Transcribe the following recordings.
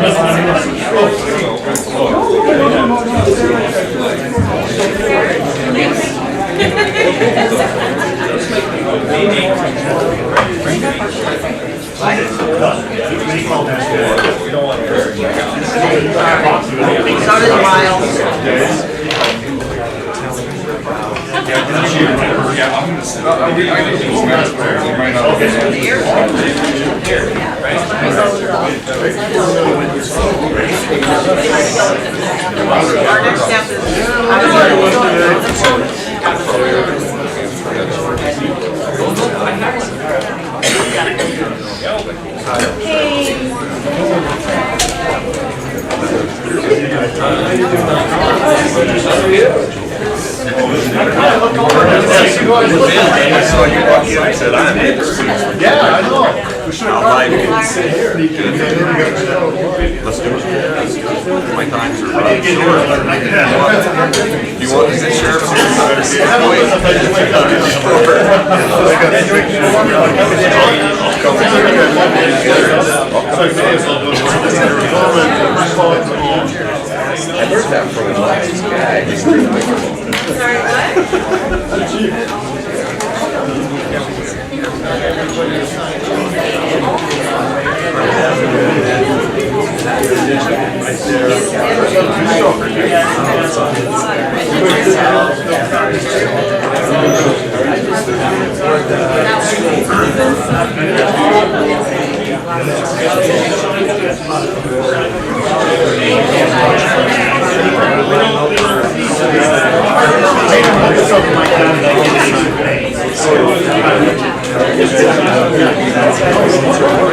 So does Miles. Our next step is I said, I'm in. Yeah, I know. We should have sit here. Let's do it. My times are right. You want to sit sheriff's I heard that from the last guy. sorry,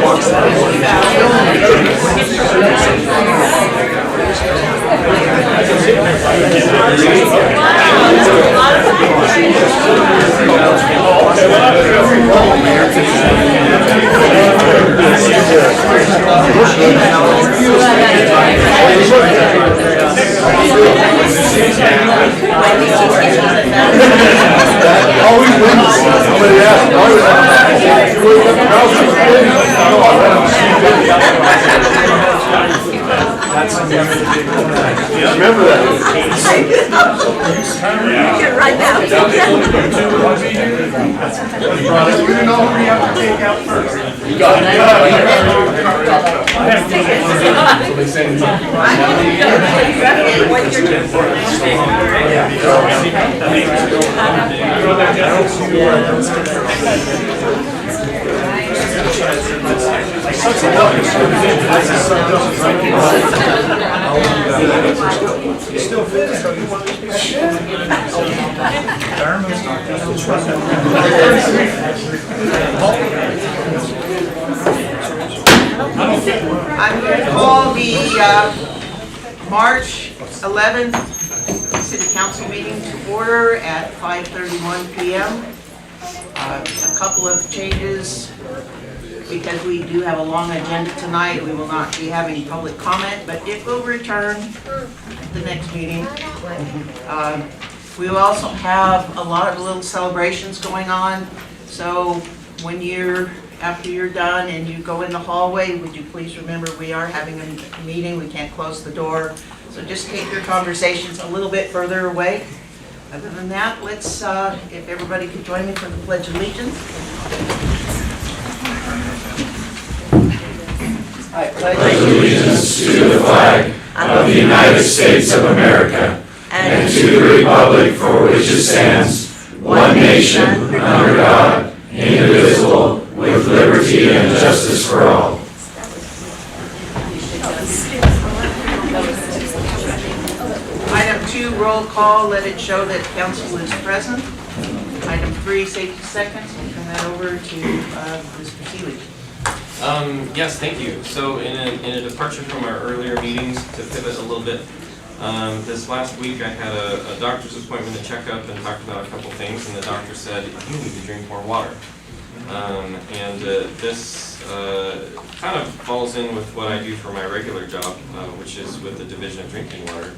what? Remember that. Right now. We didn't know who we have to take out first. You got it. Still fit. I'm going to call the March 11th City Council meeting to order at 5:31 p.m. A couple of changes because we do have a long agenda tonight. We will not be having public comment, but it will return at the next meeting. We will also have a lot of little celebrations going on. So when after you're done and you go in the hallway, would you please remember we are having a meeting. We can't close the door. So just take your conversations a little bit further away. Other than that, let's, if everybody could join me for the Pledge of Allegiance. I pledge allegiance to the flag of the United States of America and to the republic for which it stands, one nation, under God, indivisible, with liberty and justice for all. Item 2, roll call. Let it show that council is present. Item 3, safety seconds. We'll turn that over to Mr. Seeley. Yes, thank you. So in a departure from our earlier meetings, to pivot a little bit, this last week I had a doctor's appointment, a checkup, and talked about a couple things, and the doctor said, you need to drink more water. This kind of falls in with what I do for my regular job, which is with the Division of Drinking Water.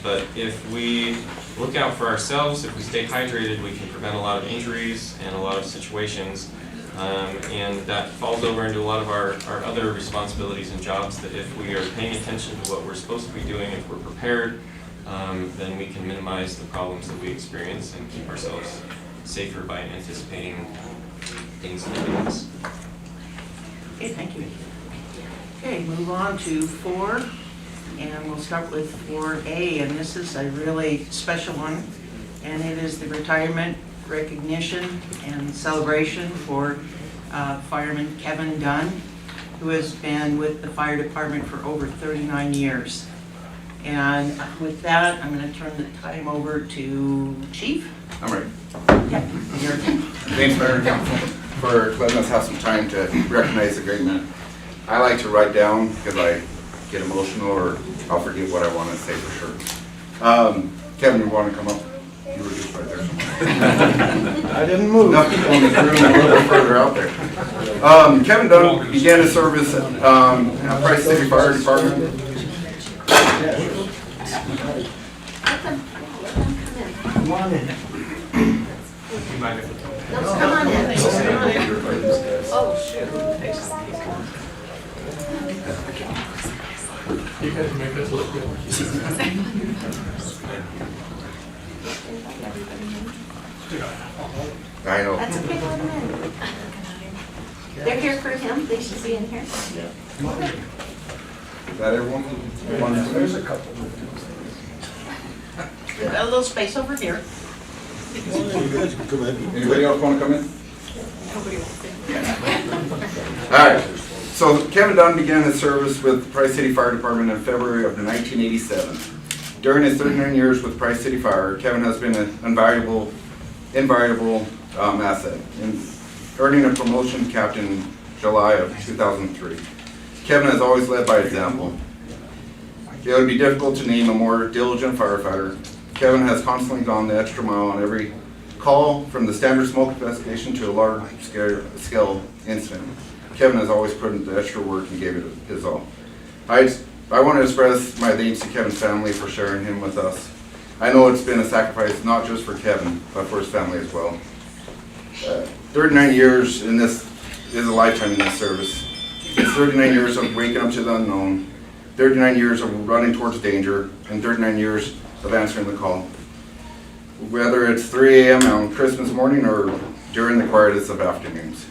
But if we look out for ourselves, if we stay hydrated, we can prevent a lot of injuries and a lot of situations And that falls over into a lot of our other responsibilities and jobs, that if we are paying attention to what we're supposed to be doing, if we're prepared, then we can minimize the problems that we experience and keep ourselves safer by anticipating things in advance. Okay, thank you. Okay, move on to 4, and we'll start with 4A, and this is a really special one, and it is the retirement recognition and celebration for fireman Kevin Dunn, who has been with the fire department for over 39 years. And with that, I'm going to turn the time over to Chief. I'm ready. Yeah, your turn. Thanks, Mayor and Council, for letting us have some time to recognize the great men. I like to write down because I get emotional or I'll forget what I want to say for sure. Kevin, you want to come up? You were just right there somewhere. I didn't move. Enough people in this room a little bit further out there. Kevin Dunn began his service at Price City Fire Department. Come on in. Come on in. Oh, shoot. You guys make us look good. I know. That's okay, let them in. They're here for him, they should be in here. Is that everyone? There's a couple. A little space over here. Anybody else want to come in? All right. So Kevin Dunn began his service with the Price City Fire Department in February of 1987. During his 39 years with Price City Fire, Kevin has been an invaluable asset, in earning a promotion to captain in July of 2003. Kevin has always led by example. It would be difficult to name a more diligent firefighter. Kevin has constantly gone the extra mile on every call, from the standard smoke investigation to a large-scale incident. Kevin has always put in the extra work and gave it his all. I want to express my thanks to Kevin's family for sharing him with us. I know it's been a sacrifice not just for Kevin, but for his family as well. 39 years in this is a lifetime in this service. It's 39 years of waking up to the unknown, 39 years of running towards danger, and 39 years of answering the call. Whether it's 3 a.m. on Christmas morning or during the quietest of afternoons.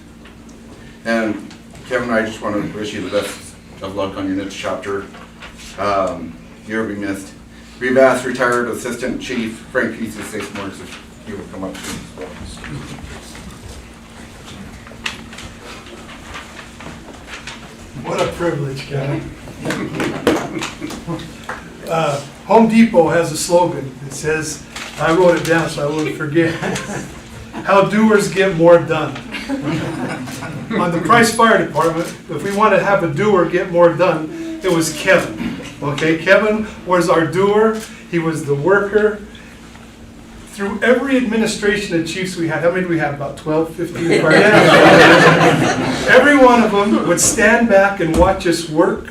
And Kevin, I just want to wish you the best of luck on your next chapter. You'll be missed. We've asked retired Assistant Chief Frank Pease to say some words if he will come up to us as well. What a privilege, Kevin. Home Depot has a slogan. It says, I wrote it down so I wouldn't forget. How doers get more done. On the Price Fire Department, if we want to have a doer get more done, it was Kevin. Okay, Kevin was our doer. He was the worker. Through every administration of chiefs we had, how many do we have? About 12, 15? Every one of them would stand back and watch us work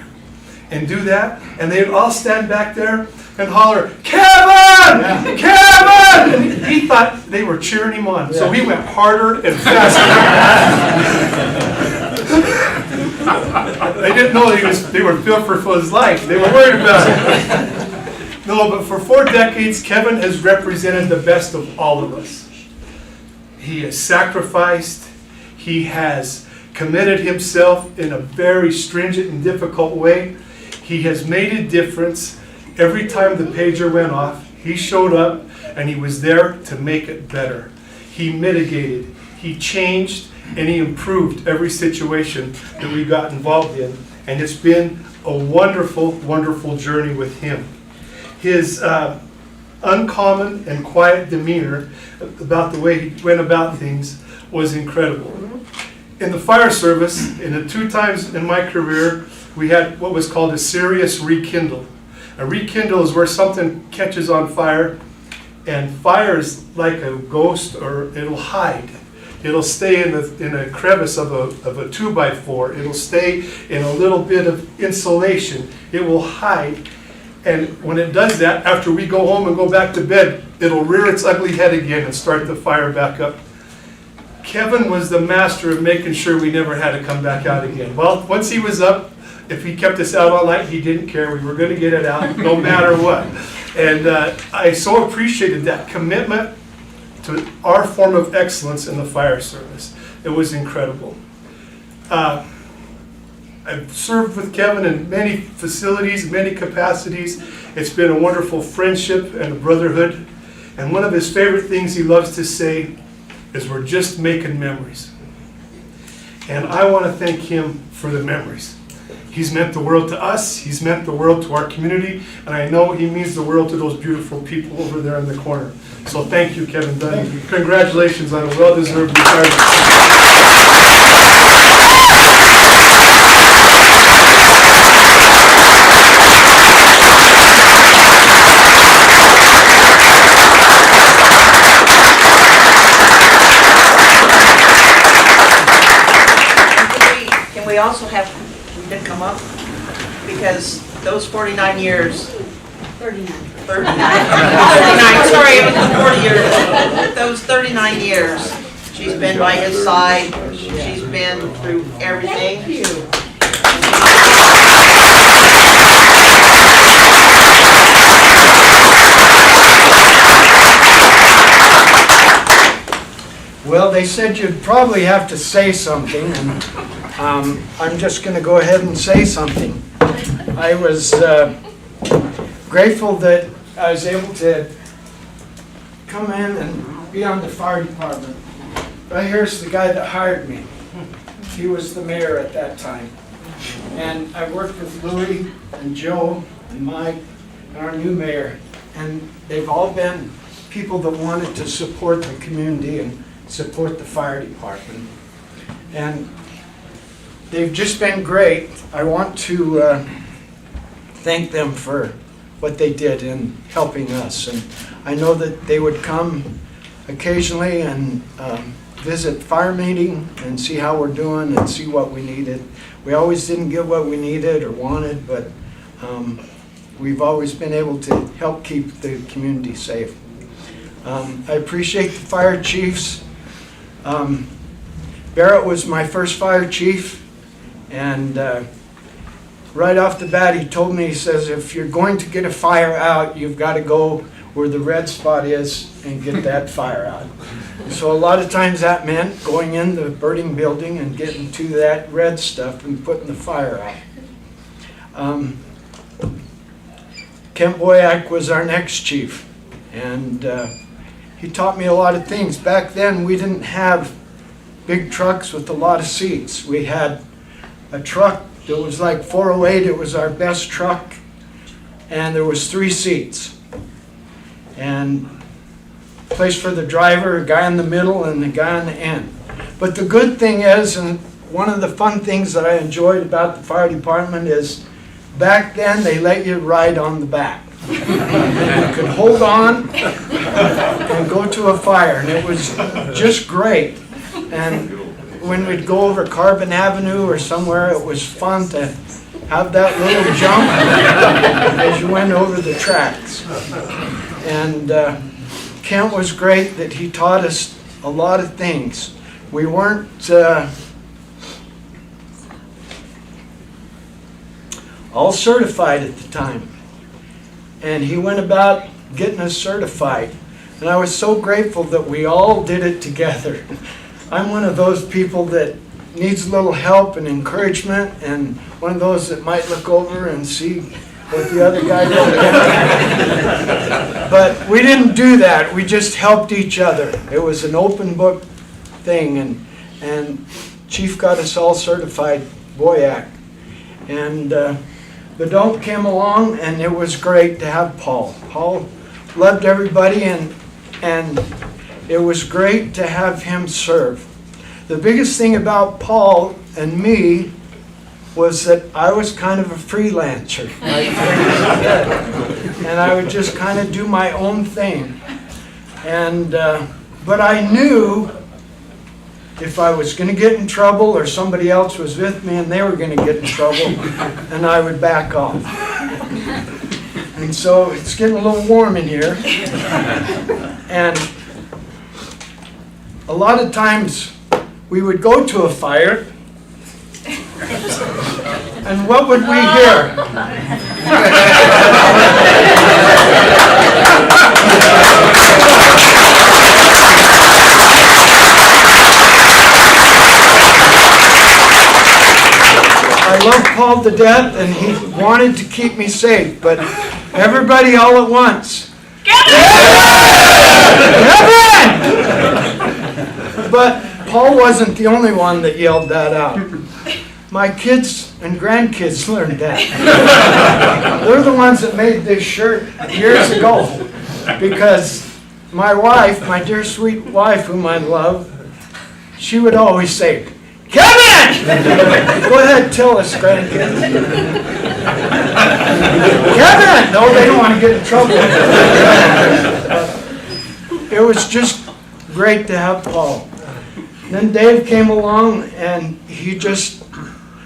and do that, and they'd all stand back there and holler, Kevin! Yeah. Kevin! And he thought they were cheering him on, so he went harder and faster. They didn't know they were built for his life. They were worried about it. No, but for 4 decades, Kevin has represented the best of all of us. He has sacrificed. He has committed himself in a very stringent and difficult way. He has made a difference. Every time the pager went off, he showed up and he was there to make it better. He mitigated, he changed, and he improved every situation that we got involved in. And it's been a wonderful, wonderful journey with him. His uncommon and quiet demeanor about the way he went about things was incredible. In the fire service, in the 2 times in my career, we had what was called a serious rekindle. A rekindle is where something catches on fire, and fire is like a ghost, or it'll hide. It'll stay in a crevice of a 2x4. It'll stay in a little bit of insulation. It will hide. And when it does that, after we go home and go back to bed, it'll rear its ugly head again and start the fire back up. Kevin was the master of making sure we never had to come back out again. Well, once he was up, if he kept us out all night, he didn't care. We were going to get it out no matter what. And I so appreciated that commitment to our form of excellence in the fire service. It was incredible. I've served with Kevin in many facilities, many capacities. It's been a wonderful friendship and a brotherhood. And one of his favorite things he loves to say is, we're just making memories. And I want to thank him for the memories. He's meant the world to us, he's meant the world to our community, and I know he means the world to those beautiful people over there in the corner. So thank you, Kevin Dunn. Congratulations on a well-deserved retirement. Can we also have him to come up? Because those 49 years, 39. 39, sorry, it was 40 years. Those 39 years, she's been by his side, she's been through everything. Thank you. Well, they said you'd probably have to say something, and I'm just going to go ahead and say something. I was grateful that I was able to come in and be on the fire department. Right here's the guy that hired me. He was the mayor at that time. And I worked with Louis and Joe and Mike and our new mayor. And they've all been people that wanted to support the community and support the fire department. And they've just been great. I want to thank them for what they did in helping us. And I know that they would come occasionally and visit fire meeting and see how we're doing and see what we needed. We always didn't get what we needed or wanted, but we've always been able to help keep the community safe. I appreciate the fire chiefs. Barrett was my first fire chief, and right off the bat he told me, he says, if you're going to get a fire out, you've got to go where the red spot is and get that fire out. So a lot of times that meant going in the burning building and getting to that red stuff and putting the fire out. Kent Boyack was our next chief, and he taught me a lot of things. Back then we didn't have big trucks with a lot of seats. We had a truck that was like 408, it was our best truck, and there was 3 seats. And place for the driver, a guy in the middle, and a guy on the end. But the good thing is, and one of the fun things that I enjoyed about the fire department is, back then they let you ride on the back. And you could hold on and go to a fire, and it was just great. And when we'd go over Carbon Avenue or somewhere, it was fun to have that little jump as you went over the tracks. And Kent was great that he taught us a lot of things. We weren't all certified at the time. And he went about getting us certified. And I was so grateful that we all did it together. I'm one of those people that needs a little help and encouragement, and one of those that might look over and see what the other guy did. But we didn't do that. We just helped each other. It was an open book thing, and Chief got us all certified, Boyack. And Bedonk came along, and it was great to have Paul. Paul loved everybody, and it was great to have him serve. The biggest thing about Paul and me was that I was kind of a freelancer. And I would just kind of do my own thing. And but I knew if I was going to get in trouble or somebody else was with me and they were going to get in trouble, and I would back off. And so it's getting a little warm in here. And a lot of times we would go to a fire, and what would we hear? I love Paul to death, and he wanted to keep me safe, but everybody all at once. Kevin! But Paul wasn't the only one that yelled that out. My kids and grandkids learned that. They're the ones that made this shirt years ago, because my wife, my dear sweet wife whom I love, she would always say, Kevin! Go ahead, tell us, grandkids. Kevin! No, they don't want to get in trouble. It was just great to have Paul. Then Dave came along, and he just,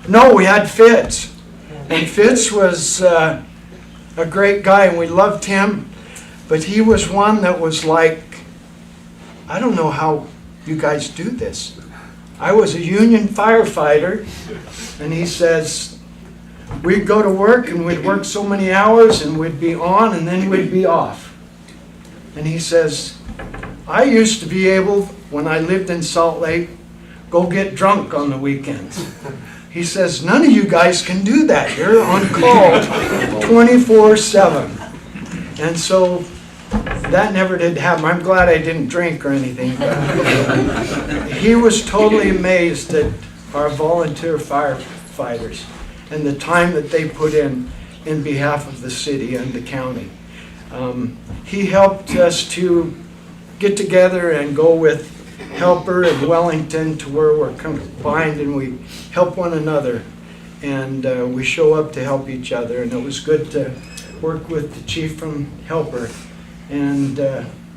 we had Fitz. And Fitz was a great guy, and we loved him. But he was one that was like, I don't know how you guys do this. I was a union firefighter, and he says, we'd go to work, and we'd work so many hours, and we'd be on, and then we'd be off. And he says, I used to be able, when I lived in Salt Lake, go get drunk on the weekends. He says, none of you guys can do that. You're on call 24/7. And so that never did happen. I'm glad I didn't drink or anything. He was totally amazed at our volunteer firefighters and the time that they put in behalf of the city and the county. He helped us to get together and go with Helper in Wellington to where we're combined, and we help one another, and we show up to help each other. And it was good to work with the chief from Helper, and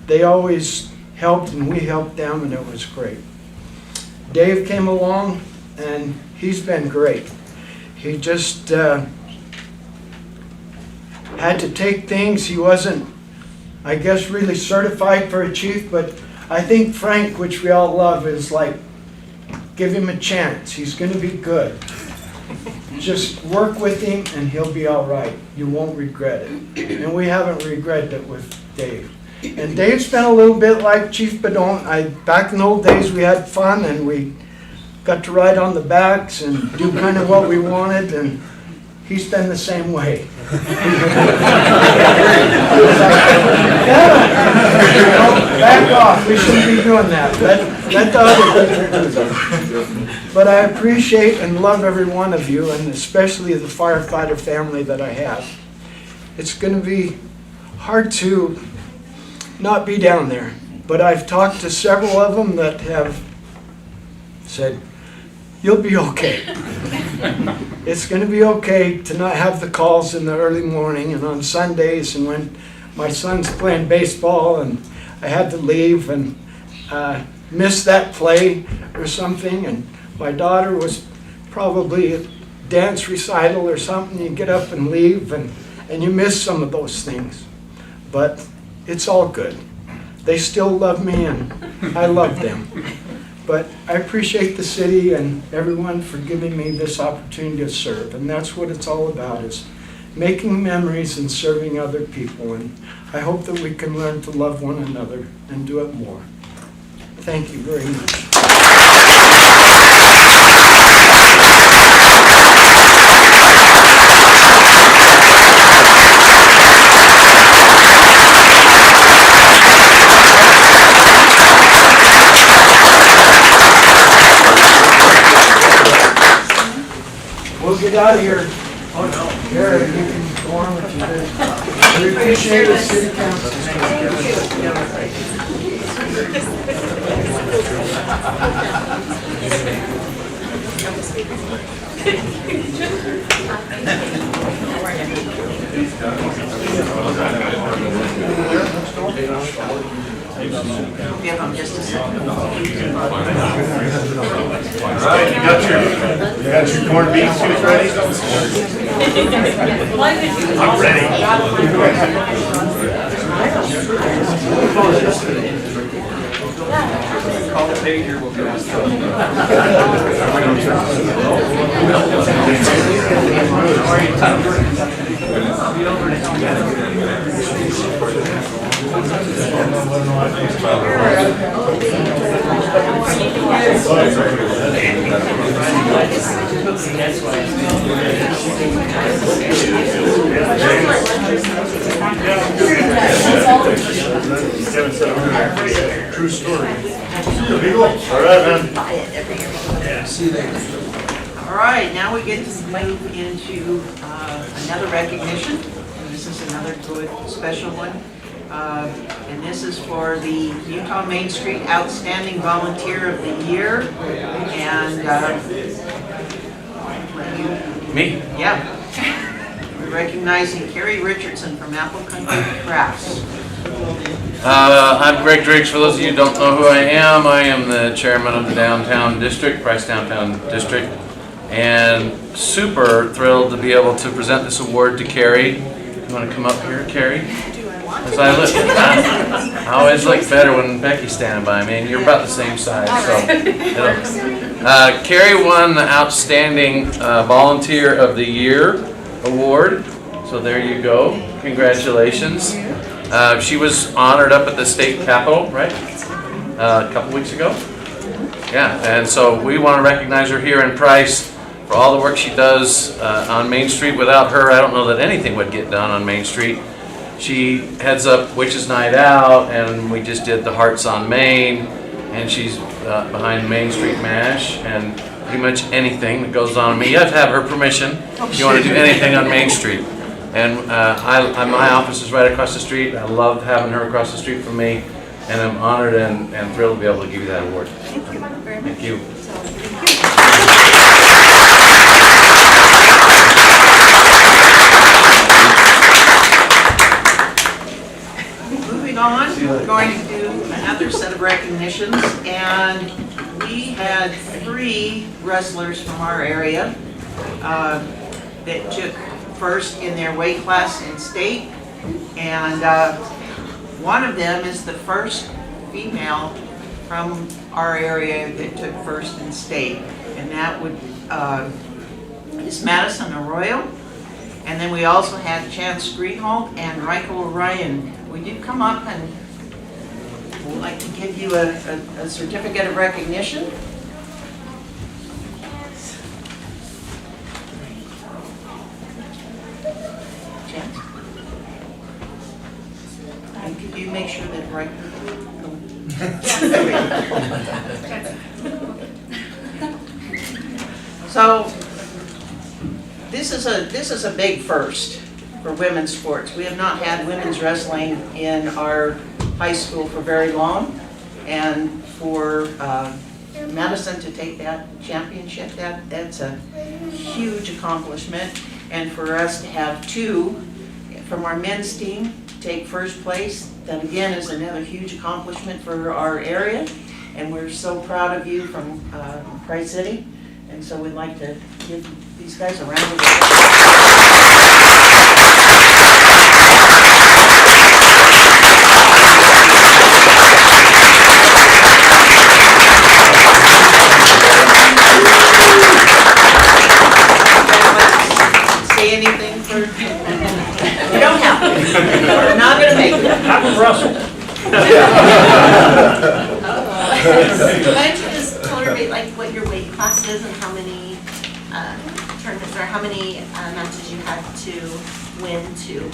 they always helped, and we helped them, and it was great. Dave came along, and he's been great. He just had to take things. He wasn't, I guess, really certified for a chief, but I think Frank, which we all love, is like, give him a chance. He's going to be good. Just work with him and he'll be all right. You won't regret it. And we haven't regretted it with Dave. And Dave's been a little bit like Chief Bedon. Back in the old days we had fun, and we got to ride on the backs and do kind of what we wanted, and he's been the same way. Back off, we shouldn't be doing that. Let the other people do that. But I appreciate and love every one of you, and especially the firefighter family that I have. It's going to be hard to not be down there, but I've talked to several of them that have said, you'll be okay. It's going to be okay to not have the calls in the early morning and on Sundays, and when my son's playing baseball and I had to leave and miss that play or something, and my daughter was probably at dance recital or something. You get up and leave, and you miss some of those things. But it's all good. They still love me, and I love them. But I appreciate the city and everyone for giving me this opportunity to serve. And that's what it's all about, is making memories and serving other people. And I hope that we can learn to love one another and do it more. Thank you very much. We'll get out of here. Oh no. Here, you can go on with your business. We appreciate the city council. Give them just a second. All right, you got your corned beef soup ready? I'm ready. Call the pager, we'll get us True story. All right, man. All right, now we get to move into another recognition. And this is another good special one. And this is for the Utah Main Street Outstanding Volunteer of the Year. And Me? yeah, we're recognizing Kari Richardson from Apple Country Crafts. I'm Greg Driggs. For those of you who don't know who I am the chairman of the Downtown District, Price Downtown District, and super thrilled to be able to present this award to Kari. You want to come up here, Kari? As I always look better when Becky's standing by me, and you're about the same size. So, Kari won the Outstanding Volunteer of the Year award. So there you go. Congratulations. She was honored up at the state capitol, right? A couple weeks ago. Yeah, and so we want to recognize her here in Price for all the work she does on Main Street. Without her, I don't know that anything would get done on Main Street. She heads up Witches Night Out, and we just did the Hearts on Main, and she's behind Main Street MASH, and pretty much anything that goes on. You have to have her permission if you want to do anything on Main Street. And my office is right across the street. I love having her across the street from me, and I'm honored and thrilled to be able to give you that award. Thank you very much. Thank you. Moving on, we're going to do another set of recognitions, and we had 3 wrestlers from our area that took first in their weight class in state, and one of them is the first female from our area that took first in state, and that is Madison, Arroyo. And then we also had Jantz, Greenhalgh, and Ryker, Orion. Would you come up, and we'd like to give you a certificate of recognition. Jantz? And could you make sure that Ryker? So this is a big first for women's sports. We have not had women's wrestling in our high school for very long, and for Madison to take that championship, that's a huge accomplishment, and for us to have 2 from our men's team take first place, that again is another huge accomplishment for our area, and we're so proud of you from Price City, and so we'd like to give these guys a round of Say anything for? You don't have to. We're not going to make it. Happy Russell. Why don't you just tolerate like what your weight class is and how many tournaments or how many matches you had to win to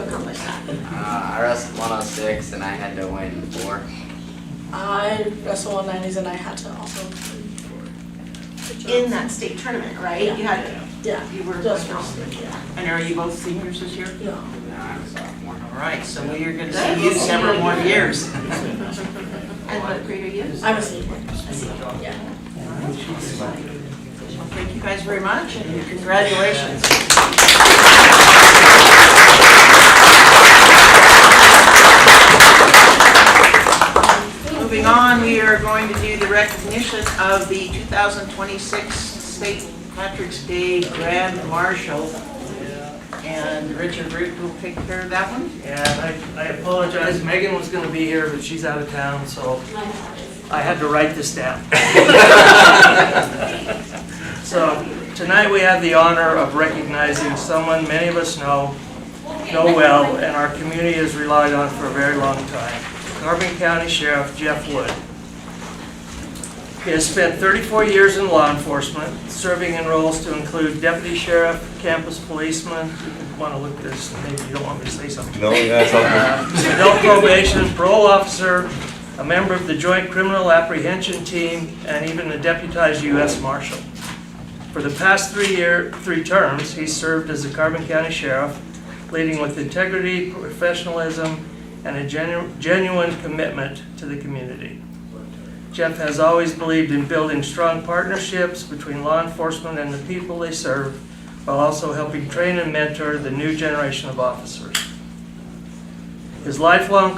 accomplish that? I wrestled 106 and I had to win 4. I wrestled 190s and I had to also win 4. In that state tournament, right? Yeah. You had, Yeah. you were Just both wrestling, yeah. And are you both seniors this year? No. No, I'm a sophomore. All right, so we're going to see you several more years. and what grade are you? I'm a senior. A senior. Yeah. Well, thank you guys very much, and congratulations. Moving on, we are going to do the recognition of the 2026 St. Patrick's Day Grand Marshal. and Richard Root will take care of that one. And I apologize, Megan was gonna be here, but she's out of town, so I had to write this down. So, tonight we have the honor of recognizing someone many of us know well, and our community has relied on for a very long time. Carbon County Sheriff Jeff Wood. He has spent 34 years in law enforcement, serving in roles to include deputy sheriff, campus policeman. You want to look at this, maybe you don't want me to say something. No, that's all Adult probation, parole officer, a member of the Joint Criminal Apprehension Team, and even a deputized U.S. Marshal. For the past 3 terms, he served as the Carbon County Sheriff, leading with integrity, professionalism, and a genuine commitment to the community. Jeff has always believed in building strong partnerships between law enforcement and the people they serve, while also helping train and mentor the new generation of officers. He's a lifelong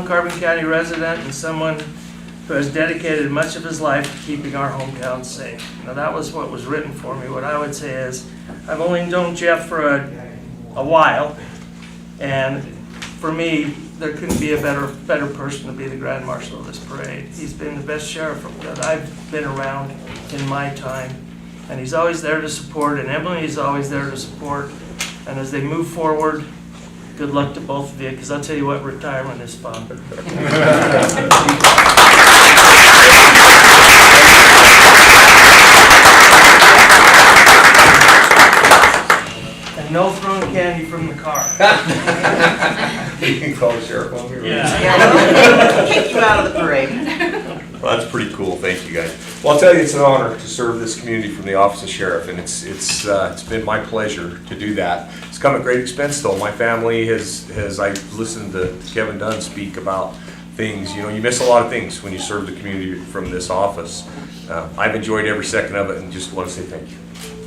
Carbon County resident and someone who has dedicated much of his life to keeping our hometown safe. Now that was what was written for me. What I would say is, I've only known Jeff for a while, and for me, there couldn't be a better person to be the Grand Marshal of this parade. He's been the best sheriff that I've been around in my time, and he's always there to support, and Emily is always there to support. And as they move forward, good luck to both of you, because I'll tell you what, retirement is fun. And no throwing candy from the car. You can call the sheriff on me. Yeah, kick you out of the parade. Well, that's pretty cool. Thank you, guys. Well, I'll tell you, it's an honor to serve this community from the office of sheriff, and it's been my pleasure to do that. It's come at great expense, though. My family has I've listened to Kevin Dunn speak about things. You know, you miss a lot of things when you serve the community from this office. I've enjoyed every second of it, and just want to say thank you.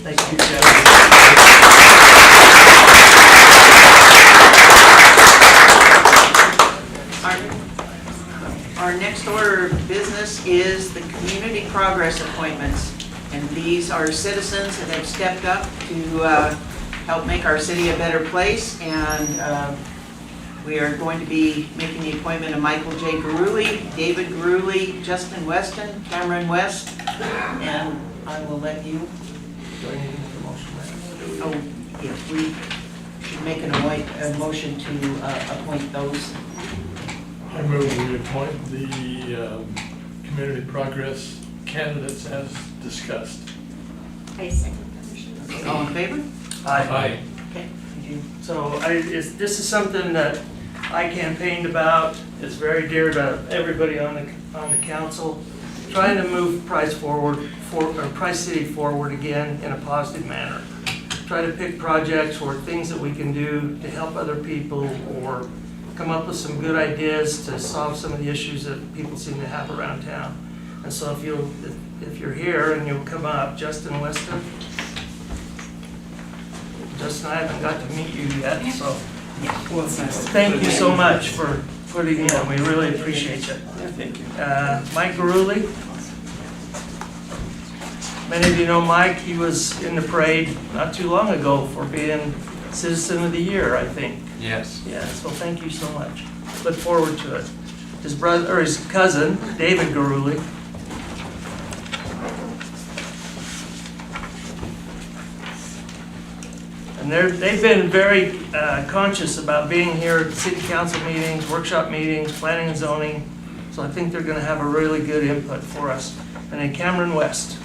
Thank you, Jeff. Our next order of business is the community progress appointments. And these are citizens that have stepped up to help make our city a better place. And we are going to be making the appointment of Michael J. Garuli, David Garuli, Justin Weston, Cameron West, and I will let you. Do I need a motion? Oh, yes, we should make a motion to appoint those. I move we appoint the community progress candidates as discussed. I second the motion. All in favor? Aye. Okay, thank you. So this is something that I campaigned about. It's very dear to everybody on the council. Trying to move Price City forward again in a positive manner. Try to pick projects or things that we can do to help other people, or come up with some good ideas to solve some of the issues that people seem to have around town. And so if you're here and you'll come up, Justin Weston. Justin, I haven't got to meet you yet, so thank you so much for putting in. We really appreciate you. Thank you. Mike Garuli. Many of you know Mike. He was in the parade not too long ago for being Citizen of the Year, I think. Yes. Yeah, so thank you so much. Look forward to it. His brother, or his cousin, David Garuli. And they've been very conscious about being here at city council meetings, workshop meetings, planning and zoning. So I think they're gonna have a really good input for us. And then Cameron West.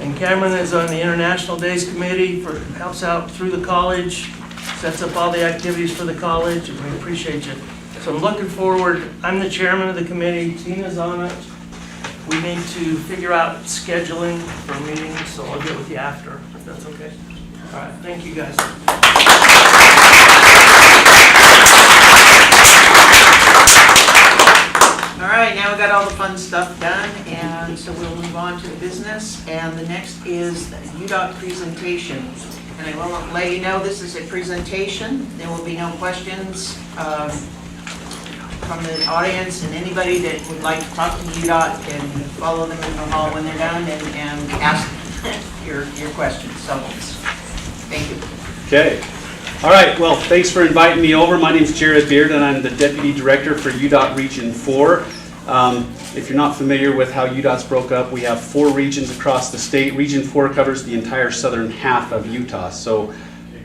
And Cameron is on the International Days Committee, helps out through the college, sets up all the activities for the college, and we appreciate you. So I'm looking forward. I'm the chairman of the committee. Tina's on it. We need to figure out scheduling for meetings, so I'll get with you after, if that's okay. All right, thank you guys. All right, now we got all the fun stuff done, and so we'll move on to the business. And the next is the UDOT presentation. And I will let you know this is a presentation. There will be no questions from the audience, and anybody that would like to talk to UDOT can follow them in the hall when they're done and ask your questions, so, thank you. Okay. All right, well, thanks for inviting me over. My name's Jared Beard, and I'm the Deputy Director for UDOT Region 4. If you're not familiar with how UDOT's broke up, we have 4 regions across the state. Region 4 covers the entire southern half of Utah, so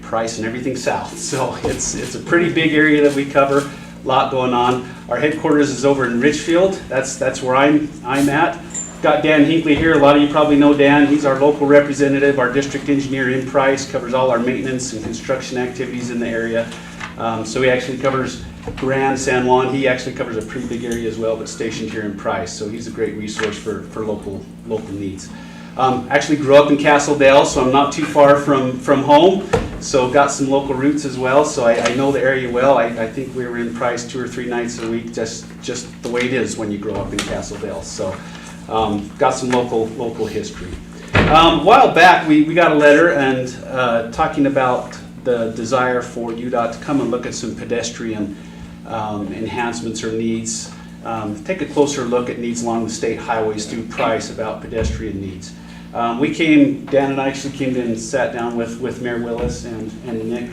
Price and everything south. So it's a pretty big area that we cover, a lot going on. Our headquarters is over in Richfield. That's where I'm at. Got Dan Hinckley here. A lot of you probably know Dan. He's our local representative, our district engineer in Price, covers all our maintenance and construction activities in the area. So he actually covers Grand, San Juan. He actually covers a pretty big area as well, but stationed here in Price. So he's a great resource for local needs. Actually grew up in Castledale, so I'm not too far from home. So got some local roots as well. So I know the area well. I think we were in Price 2 or 3 nights a week, just the way it is when you grow up in Castledale. So got some local history. A while back, we got a letter and talking about the desire for UDOT to come and look at some pedestrian enhancements or needs. Take a closer look at needs along the state highways through Price about pedestrian needs. Dan and I actually came in and sat down with Mayor Willis and Nick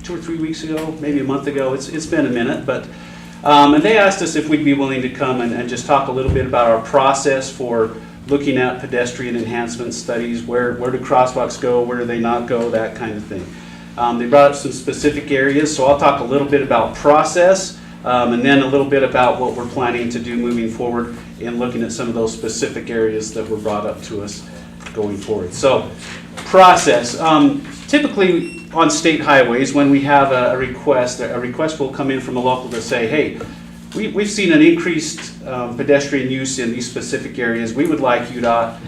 2 or 3 weeks ago, maybe a month ago. It's been a minute, but and they asked us if we'd be willing to come and just talk a little bit about our process for looking at pedestrian enhancement studies, where do crosswalks go, where do they not go, that kind of thing. They brought up some specific areas, so I'll talk a little bit about process and then a little bit about what we're planning to do moving forward in looking at some of those specific areas that were brought up to us going forward. So, process. Typically on state highways, when we have a request will come in from a local to say, hey, we've seen an increased pedestrian use in these specific areas. We would like UDOT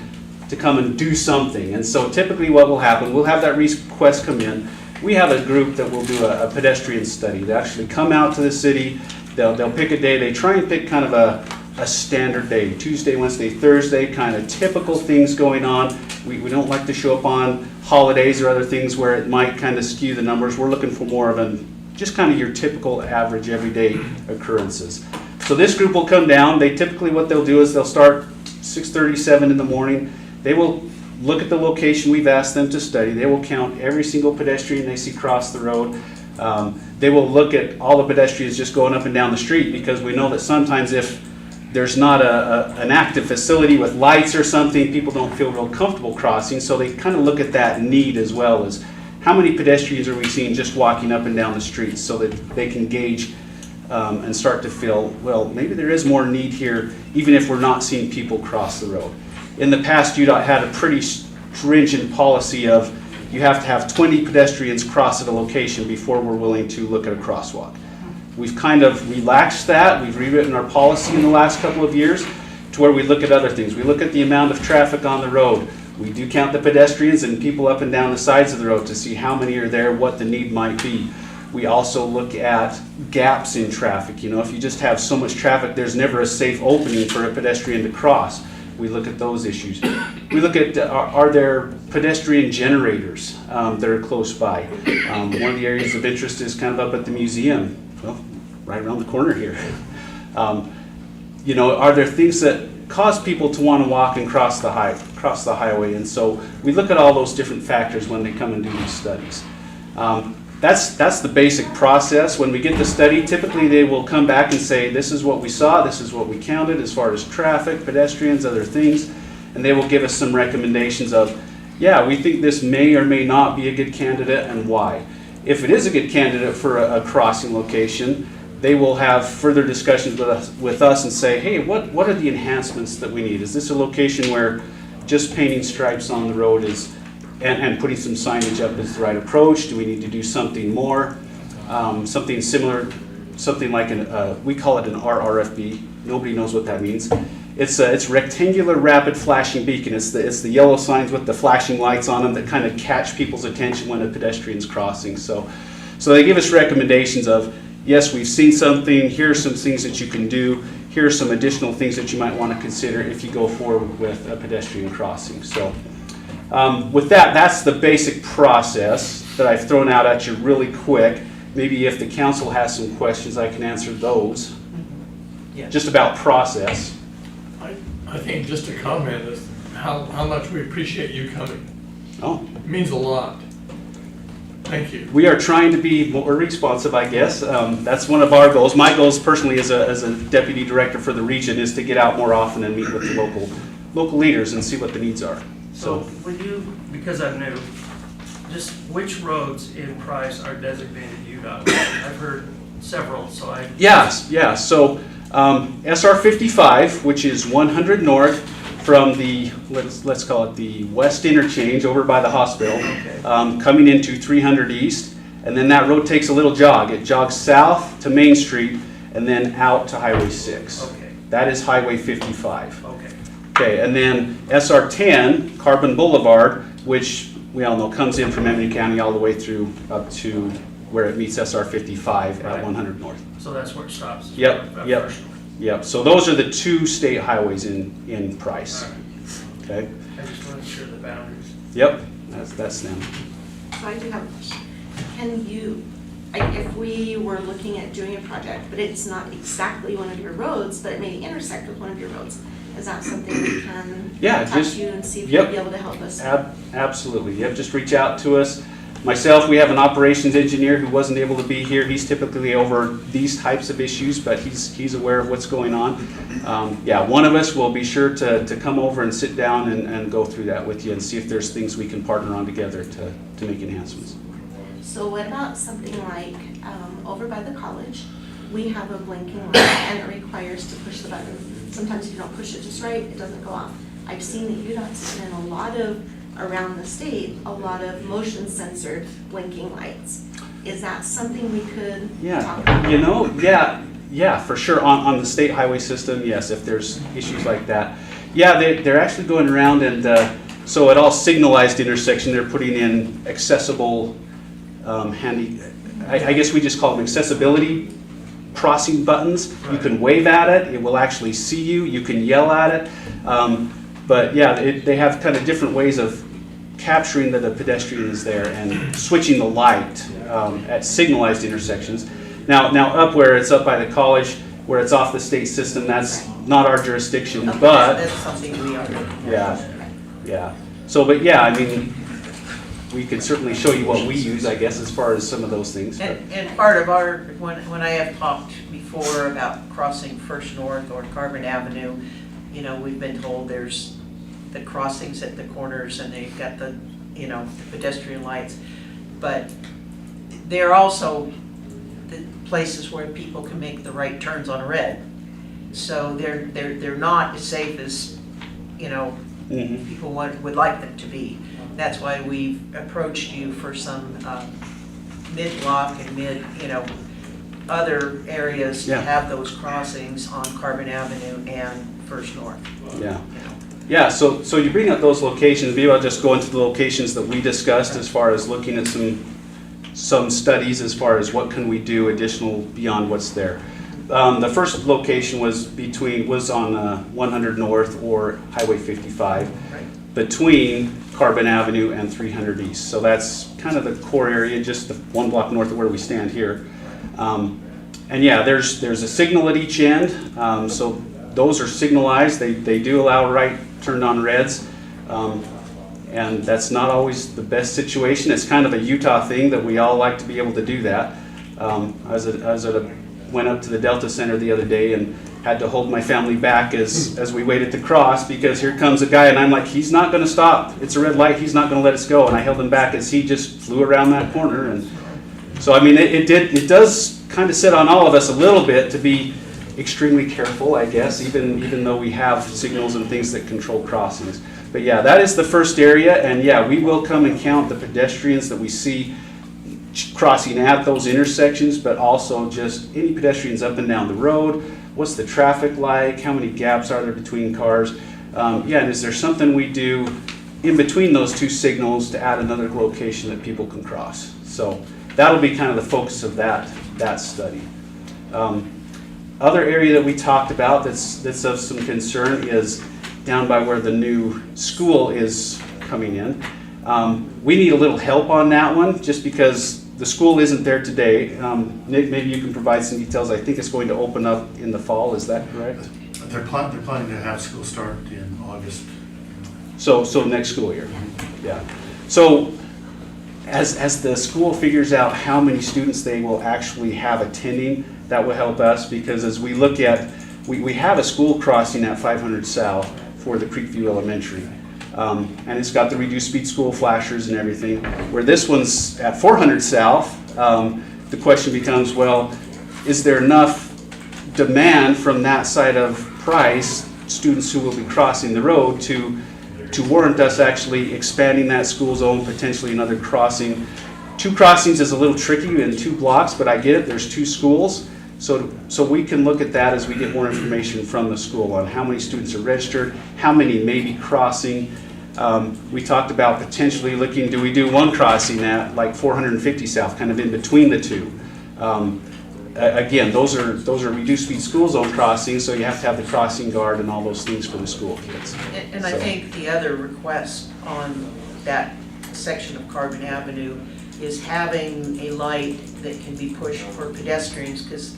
to come and do something. And so typically what will happen, we'll have that request come in. We have a group that will do a pedestrian study. They actually come out to the city. They'll pick a day. They try and pick kind of a standard day, Tuesday, Wednesday, Thursday, kind of typical things going on. We don't like to show up on holidays or other things where it might kind of skew the numbers. We're looking for more of just kind of your typical average everyday occurrences. So this group will come down. Typically what they'll do is they'll start 6:37 in the morning. They will look at the location we've asked them to study. They will count every single pedestrian they see cross the road. They will look at all the pedestrians just going up and down the street, because we know that sometimes if there's not an active facility with lights or something, people don't feel real comfortable crossing. So they kind of look at that need as well as how many pedestrians are we seeing just walking up and down the streets, so that they can gauge and start to feel, well, maybe there is more need here, even if we're not seeing people cross the road. In the past, UDOT had a pretty stringent policy of you have to have 20 pedestrians cross at a location before we're willing to look at a crosswalk. We've kind of relaxed that. We've rewritten our policy in the last couple of years to where we look at other things. We look at the amount of traffic on the road. We do count the pedestrians and people up and down the sides of the road to see how many are there, what the need might be. We also look at gaps in traffic. You know, if you just have so much traffic, there's never a safe opening for a pedestrian to cross. We look at those issues. We look at are there pedestrian generators that are close by. One of the areas of interest is kind of up at the museum, well, right around the corner here. You know, are there things that cause people to want to walk and cross the highway? And so we look at all those different factors when they come and do these studies. That's the basic process. When we get the study, typically they will come back and say, this is what we saw, this is what we counted as far as traffic, pedestrians, other things, and they will give us some recommendations of, yeah, we think this may or may not be a good candidate and why. If it is a good candidate for a crossing location, they will have further discussions with us and say, hey, what are the enhancements that we need? Is this a location where just painting stripes on the road is and putting some signage up is the right approach? Do we need to do something more? Something similar, something like we call it an RRFB. Nobody knows what that means. It's rectangular rapid flashing beacon. It's the yellow signs with the flashing lights on them that kind of catch people's attention when a pedestrian's crossing. So they give us recommendations of, yes, we've seen something, here are some things that you can do, here are some additional things that you might want to consider if you go forward with a pedestrian crossing. So with that, that's the basic process that I've thrown out at you really quick. Maybe if the council has some questions, I can answer those. Yes. Just about process. I think just a comment is how much we appreciate you coming. Oh, It means a lot. Thank you. we are trying to be more responsive, I guess. That's one of our goals. My goals personally as a deputy director for the region is to get out more often and meet with the local leaders and see what the needs are. So would you, because I'm new, just which roads in Price are designated UDOT? I've heard several, so I. Yes, yeah. So SR 55, which is 100 north from the, let's call it the west interchange over by the hospital, coming into 300 east, and then that road takes a little jog. It jogs south to Main Street and then out to Highway 6. Okay. That is Highway 55. Okay. Okay, and then SR 10, Carbon Boulevard, which we all know comes in from Emily County all the way through up to where it meets SR 55 at 100 north. So that's where it stops? Yep, yep. Yep, so those are the two state highways in Price. Okay? I just want to ensure the boundaries. Yep, that's them. So I do have a question. Can you, if we were looking at doing a project, but it's not exactly one of your roads, but it may intersect with one of your roads, is that something we can talk to you and see if you'll be able to help us? Absolutely. Yep, just reach out to us. Myself, we have an operations engineer who wasn't able to be here. He's typically over these types of issues, but he's aware of what's going on. Yeah, one of us will be sure to come over and sit down and go through that with you and see if there's things we can partner on together to make enhancements. So what about something like over by the college, we have a blinking light and it requires to push the button. Sometimes if you don't push it just right, it doesn't go off. I've seen that UDOT's in a lot of, around the state, a lot of motion censored blinking lights. Is that something we could talk about? You know, yeah, for sure. On the state highway system, yes, if there's issues like that. Yeah, they're actually going around and so at all signalized intersection, they're putting in accessible handy, I guess we just call them accessibility crossing buttons. Right. You can wave at it, it will actually see you, you can yell at it. But yeah, they have kind of different ways of capturing that the pedestrian is there and switching the light at signalized intersections. Now up where it's up by the college, where it's off the state system, that's not our jurisdiction, okay, but that's something we are doing. Yeah. So, but yeah, I mean, we could certainly show you what we use, I guess, as far as some of those things. And part of our, when I have talked before about crossing First North or Carbon Avenue, you know, we've been told there's the crossings at the corners and they've got the, you know, the pedestrian lights. But there are also the places where people can make the right turns on red. So they're not as safe as, you know, people would like them to be. That's why we've approached you for some mid-block and you know, other areas to have those crossings on Carbon Avenue and First North. Yeah. Yeah, so you bring up those locations. Maybe I'll just go into the locations that we discussed as far as looking at some studies as far as what can we do additional beyond what's there. The first location was on 100 North or Highway 55, between Carbon Avenue and 300 East. So that's kind of the core area, just the 1 block north of where we stand here. And yeah, there's a signal at each end. So those are signalized. They do allow right turned on reds. And that's not always the best situation. It's kind of a Utah thing that we all like to be able to do that. Went up to the Delta Center the other day and had to hold my family back as we waited to cross, because here comes a guy and I'm like, he's not going to stop. It's a red light. He's not going to let us go. And I held him back as he just flew around that corner. And so, I mean, it does kind of sit on all of us a little bit to be extremely careful, I guess, even though we have signals and things that control crossings. But yeah, that is the first area. And yeah, we will come and count the pedestrians that we see crossing at those intersections, but also just any pedestrians up and down the road. What's the traffic like? How many gaps are there between cars? Yeah, and is there something we do in between those two signals to add another location that people can cross? So that'll be kind of the focus of that study. Other area that we talked about that's of some concern is down by where the new school is coming in. We need a little help on that one, just because the school isn't there today. Nick, maybe you can provide some details. I think it's going to open up in the fall, is that correct? They're planning to have school start in August. So next school year, yeah. So as the school figures out how many students they will actually have attending, that will help us, because as we look at, we have a school crossing at 500 South for the Creekview Elementary. And it's got the reduced speed school flashers and everything. Where this one's at 400 South, the question becomes, well, is there enough demand from that side of Price, students who will be crossing the road, to warrant us actually expanding that school zone, potentially another crossing? 2 crossings is a little tricky in 2 blocks, but I get it, there's 2 schools. So we can look at that as we get more information from the school on how many students are registered, how many may be crossing. We talked about potentially looking, do we do 1 crossing at like 450 South, kind of in between the 2? Again, those are reduced speed school zone crossings, so you have to have the crossing guard and all those things for the school kids. And I think the other request on that section of Carbon Avenue is having a light that can be pushed for pedestrians, because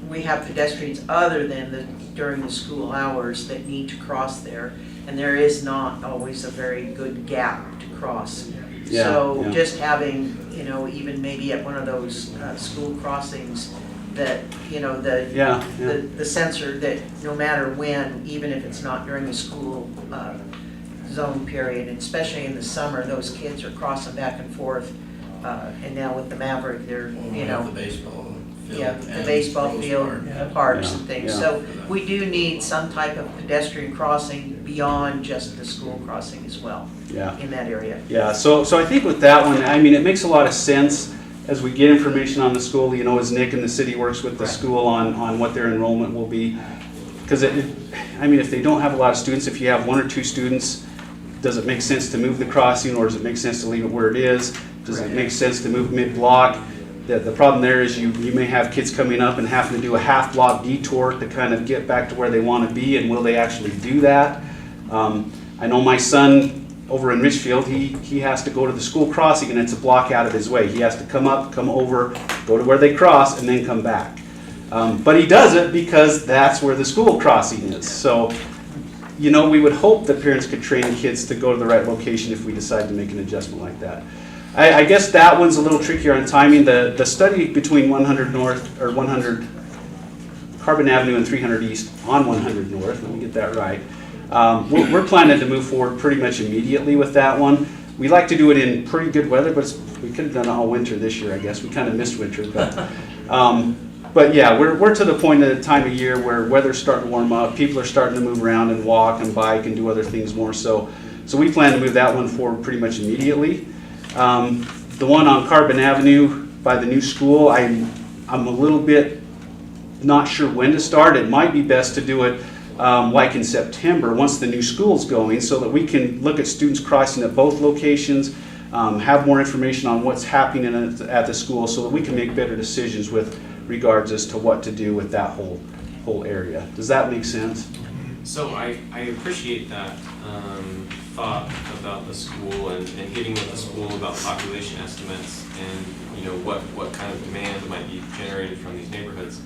we have pedestrians other than during the school hours that need to cross there, and there is not always a very good gap to cross. Yeah, So yeah. just having, even maybe at one of those school crossings, that, the sensor that no matter when, even if it's not during the school zone period, and especially in the summer, those kids are crossing back and forth. And now with the Maverick, they're, The baseball field. yeah, the and baseball Rose field, Park. parks Yeah, and things. yeah. So we do need some type of pedestrian crossing beyond just the school crossing as well Yeah. in that area. Yeah, so I think with that one, I mean, it makes a lot of sense as we get information on the school, as Nick and the city works with the Right. school on what their enrollment will be. Because if they don't have a lot of students, if you have 1 or 2 students, does it make sense to move the crossing, or does it make sense to leave it where it is? Does it make sense to move mid-block? The problem there is you may have kids coming up and having to do a half-block detour to kind of get back to where they want to be, and will they actually do that? I know my son over in Richfield, he has to go to the school crossing, and it's a block out of his way. He has to come up, come over, go to where they cross, and then come back. But he does it because that's where the school crossing is. So, we would hope that parents could train the kids to go to the right location if we decide to make an adjustment like that. I guess that one's a little trickier on timing. The study between 100 North, or 100 Carbon Avenue and 300 East on 100 North, let me get that right. We're planning to move forward pretty much immediately with that one. We like to do it in pretty good weather, but we could have done it all winter this year, I guess. We kind of missed winter, but yeah, we're to the point of the time of year where weather's starting to warm up, people are starting to move around and walk and bike and do other things more. So we plan to move that one forward pretty much immediately. The one on Carbon Avenue by the new school, I'm a little bit not sure when to start. It might be best to do it like in September, once the new school's going, so that we can look at students crossing at both locations, have more information on what's happening at the school, so that we can make better decisions with regards as to what to do with that whole area. Does that make sense? So I appreciate that thought about the school and getting with the school about population estimates and what kind of demand might be generated from these neighborhoods.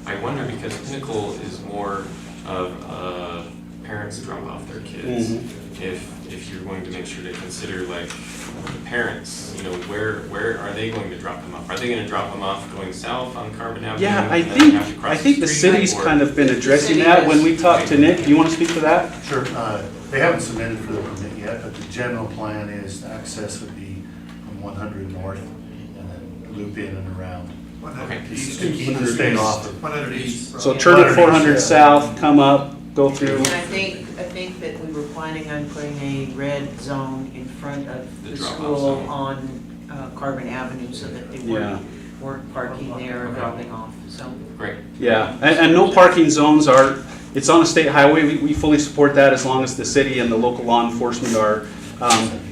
I wonder, because Pinnacle is more of parents drop off their kids. If you're going to make sure to consider like the parents, where are they going to drop them off? Are they going to drop them off going south on Carbon Avenue? Yeah, I and then have to cross think the street, city's or- kind of been addressing that. When we talked to Nick, do you want to speak to that? Sure. They haven't submitted for the permit yet, but the general plan is access would be from 100 North and then loop in and around. 100 east. To keep the state off of. 100 east. So turn at 400 south, come up, go through. And I think that we were planning on putting a red zone in front of the drop-off school zone. on Carbon Avenue, so that they Yeah. weren't parking there or dropping off, so. Great. Yeah, and no parking zones are, it's on a state highway, we fully support that as long as the city and the local law enforcement are.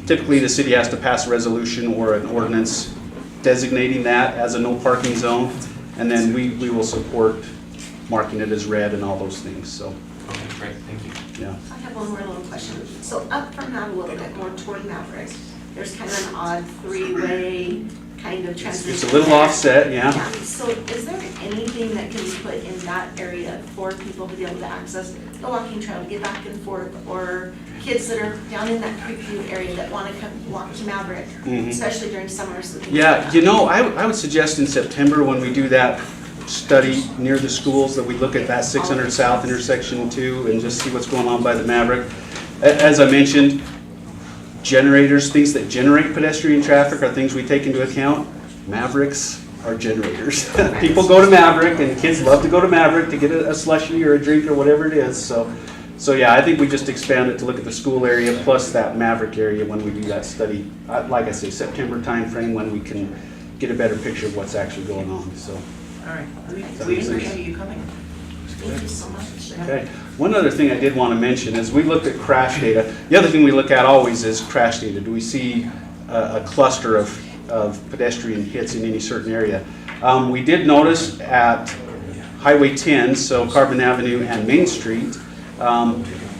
Typically, the city has to pass a resolution or an ordinance designating that as a no parking zone, and then we will support marking it as red and all those things, so, Okay, great, thank you. yeah. I have one more little question. So up from that a little bit more toward Maverick, there's kind of an odd three-way kind of transition. It's a little there. offset, yeah. So is there anything that can be put in that area for people to be able to access the walking trail, to get back and forth, or kids that are down in that creek view area that want to come walk to Maverick, especially during summer? So Yeah, you know, I would suggest in September when we do that study near the schools that we look at that 600 South intersection too and just see what's going on by the Maverick. As I mentioned, generators, things that generate pedestrian traffic are things we take into account. Mavericks are generators. People go to Maverick and kids love to go to Maverick to get a slushie or a drink or whatever it is. So yeah, I think we just expand it to look at the school area plus that Maverick area when we do that study. Like I say, September timeframe when we can get a better picture of what's actually going on. So. All right, we appreciate you coming. Thank you so much. Okay. One other thing I did want to mention is we looked at crash data. The other thing we look at always is crash data. Do we see a cluster of pedestrian hits in any certain area? We did notice at Highway 10, so Carbon Avenue and Main Street,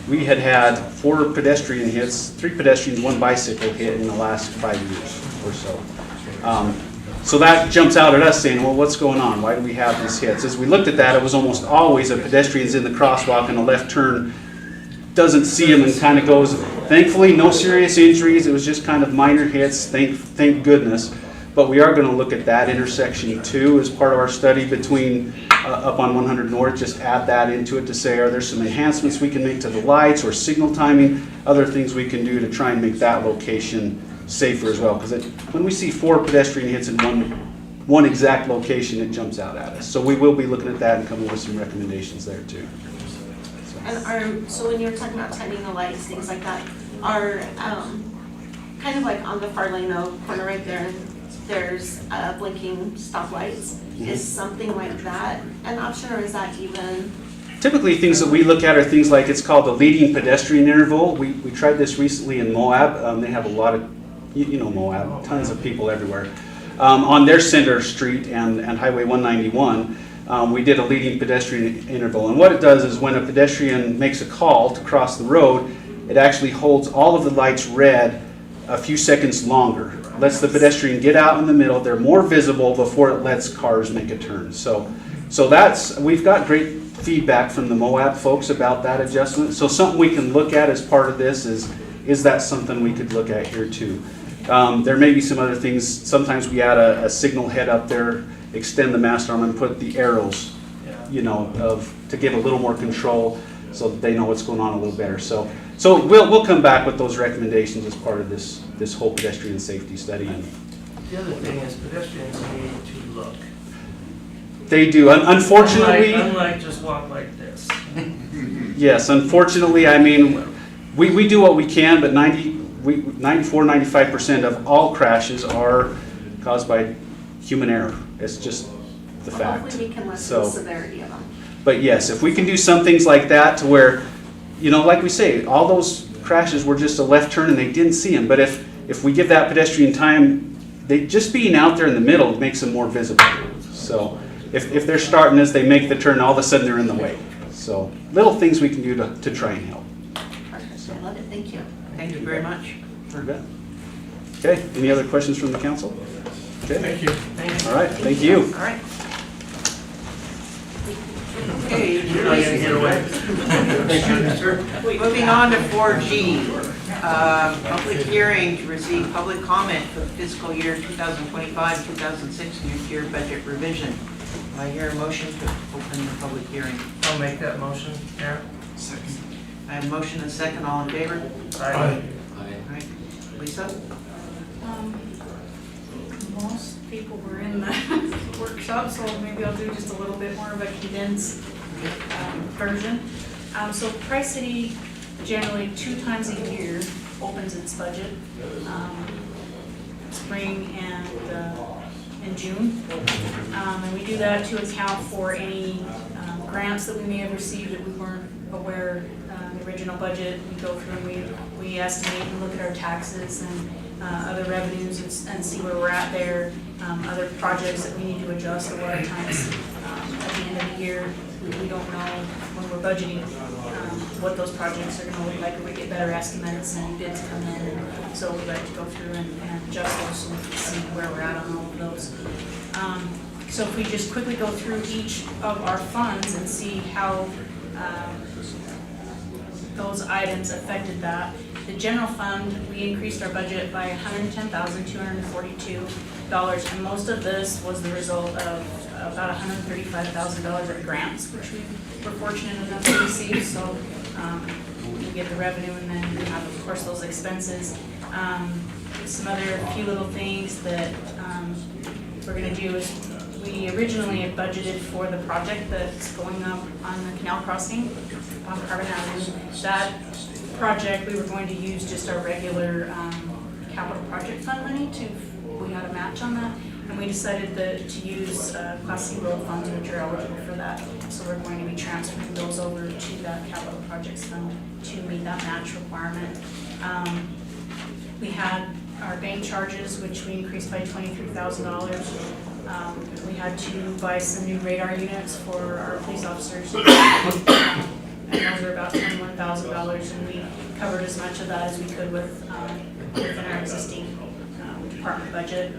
we had 4 pedestrian hits, 3 pedestrians, 1 bicycle hit in the last 5 years or so. So that jumps out at us saying, well, what's going on? Why do we have these hits? As we looked at that, it was almost always a pedestrian's in the crosswalk and a left turn, doesn't see him and kind of goes. Thankfully, no serious injuries. It was just kind of minor hits, thank goodness. But we are going to look at that intersection too as part of our study between up on 100 North. Just add that into it to say, are there some enhancements we can make to the lights or signal timing, other things we can do to try and make that location safer as well, because when we see 4 pedestrian hits in one exact location, it jumps out at us. So we will be looking at that and coming with some recommendations there too. So when you were talking about timing the lights, things like that, are kind of like on the far lane corner right there, there's blinking stoplights. Is something like that an option, or is that even? Typically, things that we look at are things like, it's called the leading pedestrian interval. We tried this recently in Moab. They have a lot of, you know Moab, tons of people everywhere. On their center street and Highway 191, we did a leading pedestrian interval. And what it does is when a pedestrian makes a call to cross the road, it actually holds all of the lights red a few seconds longer. Lets the pedestrian get out in the middle. They're more visible before it lets cars make a turn. So we've got great feedback from the Moab folks about that adjustment. So something we can look at as part of this is that something we could look at here too. There may be some other things. Sometimes we add a signal head up there, extend the mast arm and put the arrows, you know, to give a little more control so that they know what's going on a little better. So we'll come back with those recommendations as part of this whole pedestrian safety study. The other thing is pedestrians need to look. They do. Unfortunately, Unlike just walk like this. Yes, unfortunately, I mean, we do what we can, but 95% of all crashes are caused by human error. It's just the fact. Hopefully we can lessen the severity of them. But yes, if we can do some things like that to where, you know, like we say, all those crashes were just a left turn and they didn't see him. But if we give that pedestrian time, just being out there in the middle makes them more visible. So if they're starting as they make the turn, all of a sudden they're in the way. So little things we can do to try and help. Perfect. I love it. Thank you. Thank you very much. You bet. Okay, any other questions from the council? Okay. Thank you. All right, thank you. All right. Okay, You're not gonna get away. moving on to 4G. Public hearing to receive public comment for the fiscal year 2025-2026 year budget revision. I hear a motion to open the public hearing. I'll make that motion, Mayor. Second. I have a motion and a second. All in favor? Aye. All right. Lisa? Most people were in the workshop, so maybe I'll do just a little bit more of a condensed version. So Tri-City generally 2 times a year opens its budget, spring and June. And we do that to account for any grants that we may have received that we weren't aware the original budget. We go through and we estimate and look at our taxes and other revenues and see where we're at there, other projects that we need to adjust. A lot of times at the end of the year, we don't know when we're budgeting what those projects are gonna look like, or we get better estimates and bids come in, and so we like to go through and adjust those so we can see where we're at on all of those. So if we just quickly go through each of our funds and see how those items affected that. The general fund, we increased our budget by $110,242, and most of this was the result of about $135,000 of grants, which we were fortunate enough to receive. So we get the revenue, and then we have, of course, those expenses. Some other few little things that we're going to do is we originally had budgeted for the project that's going up on the canal crossing on Carbon Avenue. That project, we were going to use just our regular capital project fund money we had a match on that, and we decided to use Class C road funds, which are eligible for that. So we're going to be transferring those over to that capital projects fund to meet that match requirement. We had our bank charges, which we increased by $23,000. We had to buy some new radar units for our police officers. And those were about $21,000, and we covered as much of that as we could within our existing department budget.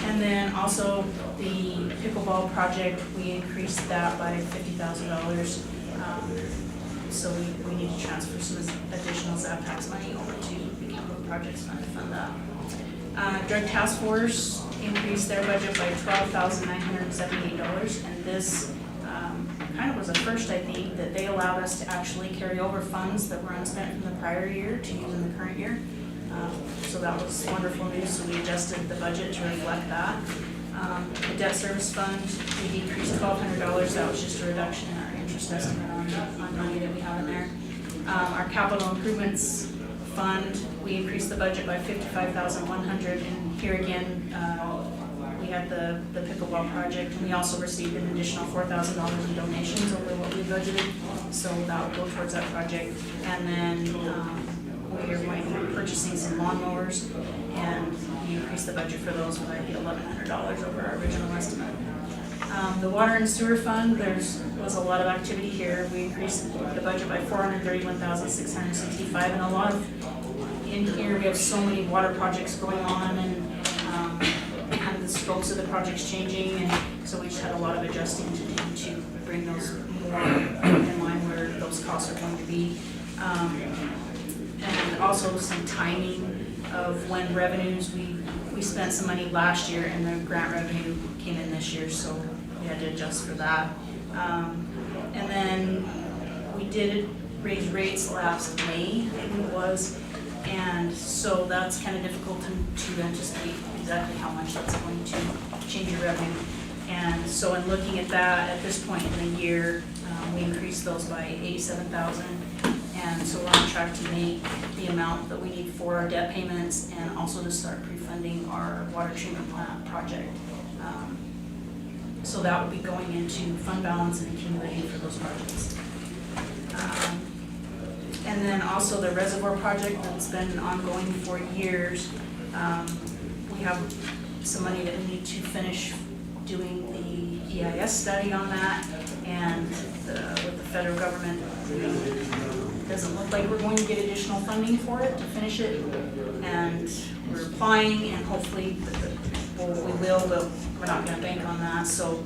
And then also the pickleball project, we increased that by $50,000. So we need to transfer some additional ZAP tax money over to the capital projects fund to fund that. Drug Task Force increased their budget by $12,978, and this kind of was a first, I think, that they allowed us to actually carry over funds that were unspent from the prior year to use in the current year. So that was wonderful news, so we adjusted the budget to reflect that. The debt service fund, we decreased $1,200, that was just a reduction in our interest estimate on money that we have in there. Our capital improvements fund, we increased the budget by $55,100, and here again, we had the pickleball project, and we also received an additional $4,000 in donations over what we budgeted, so that will go towards that project. And then we are going to be purchasing some lawnmowers, and we increased the budget for those by $1,100 over our original estimate. The water and sewer fund, was a lot of activity here. We increased the budget by $431,665, and a lot of, in here we have so many water projects going on, and kind of the scopes of the projects changing, and so we just had a lot of adjusting to do to bring those more in line where those costs are going to be. And also some timing of when revenues, we spent some money last year and the grant revenue came in this year, so we had to adjust for that. And then we did raise rates last May, I think it was, and so that's kind of difficult to anticipate exactly how much that's going to change your revenue. And so in looking at that, at this point in the year, we increased those by $87,000. And so we're on track to meet the amount that we need for our debt payments, and also to start pre-funding our water treatment plant project. So that will be going into fund balance and accumulating for those projects. And then also the reservoir project that's been ongoing for years. We have some money that we need to finish doing the EIS study on that, and with the federal government, it doesn't look like we're going to get additional funding for it to finish it, and we're applying, and hopefully we will, but we're not going to bank on that. So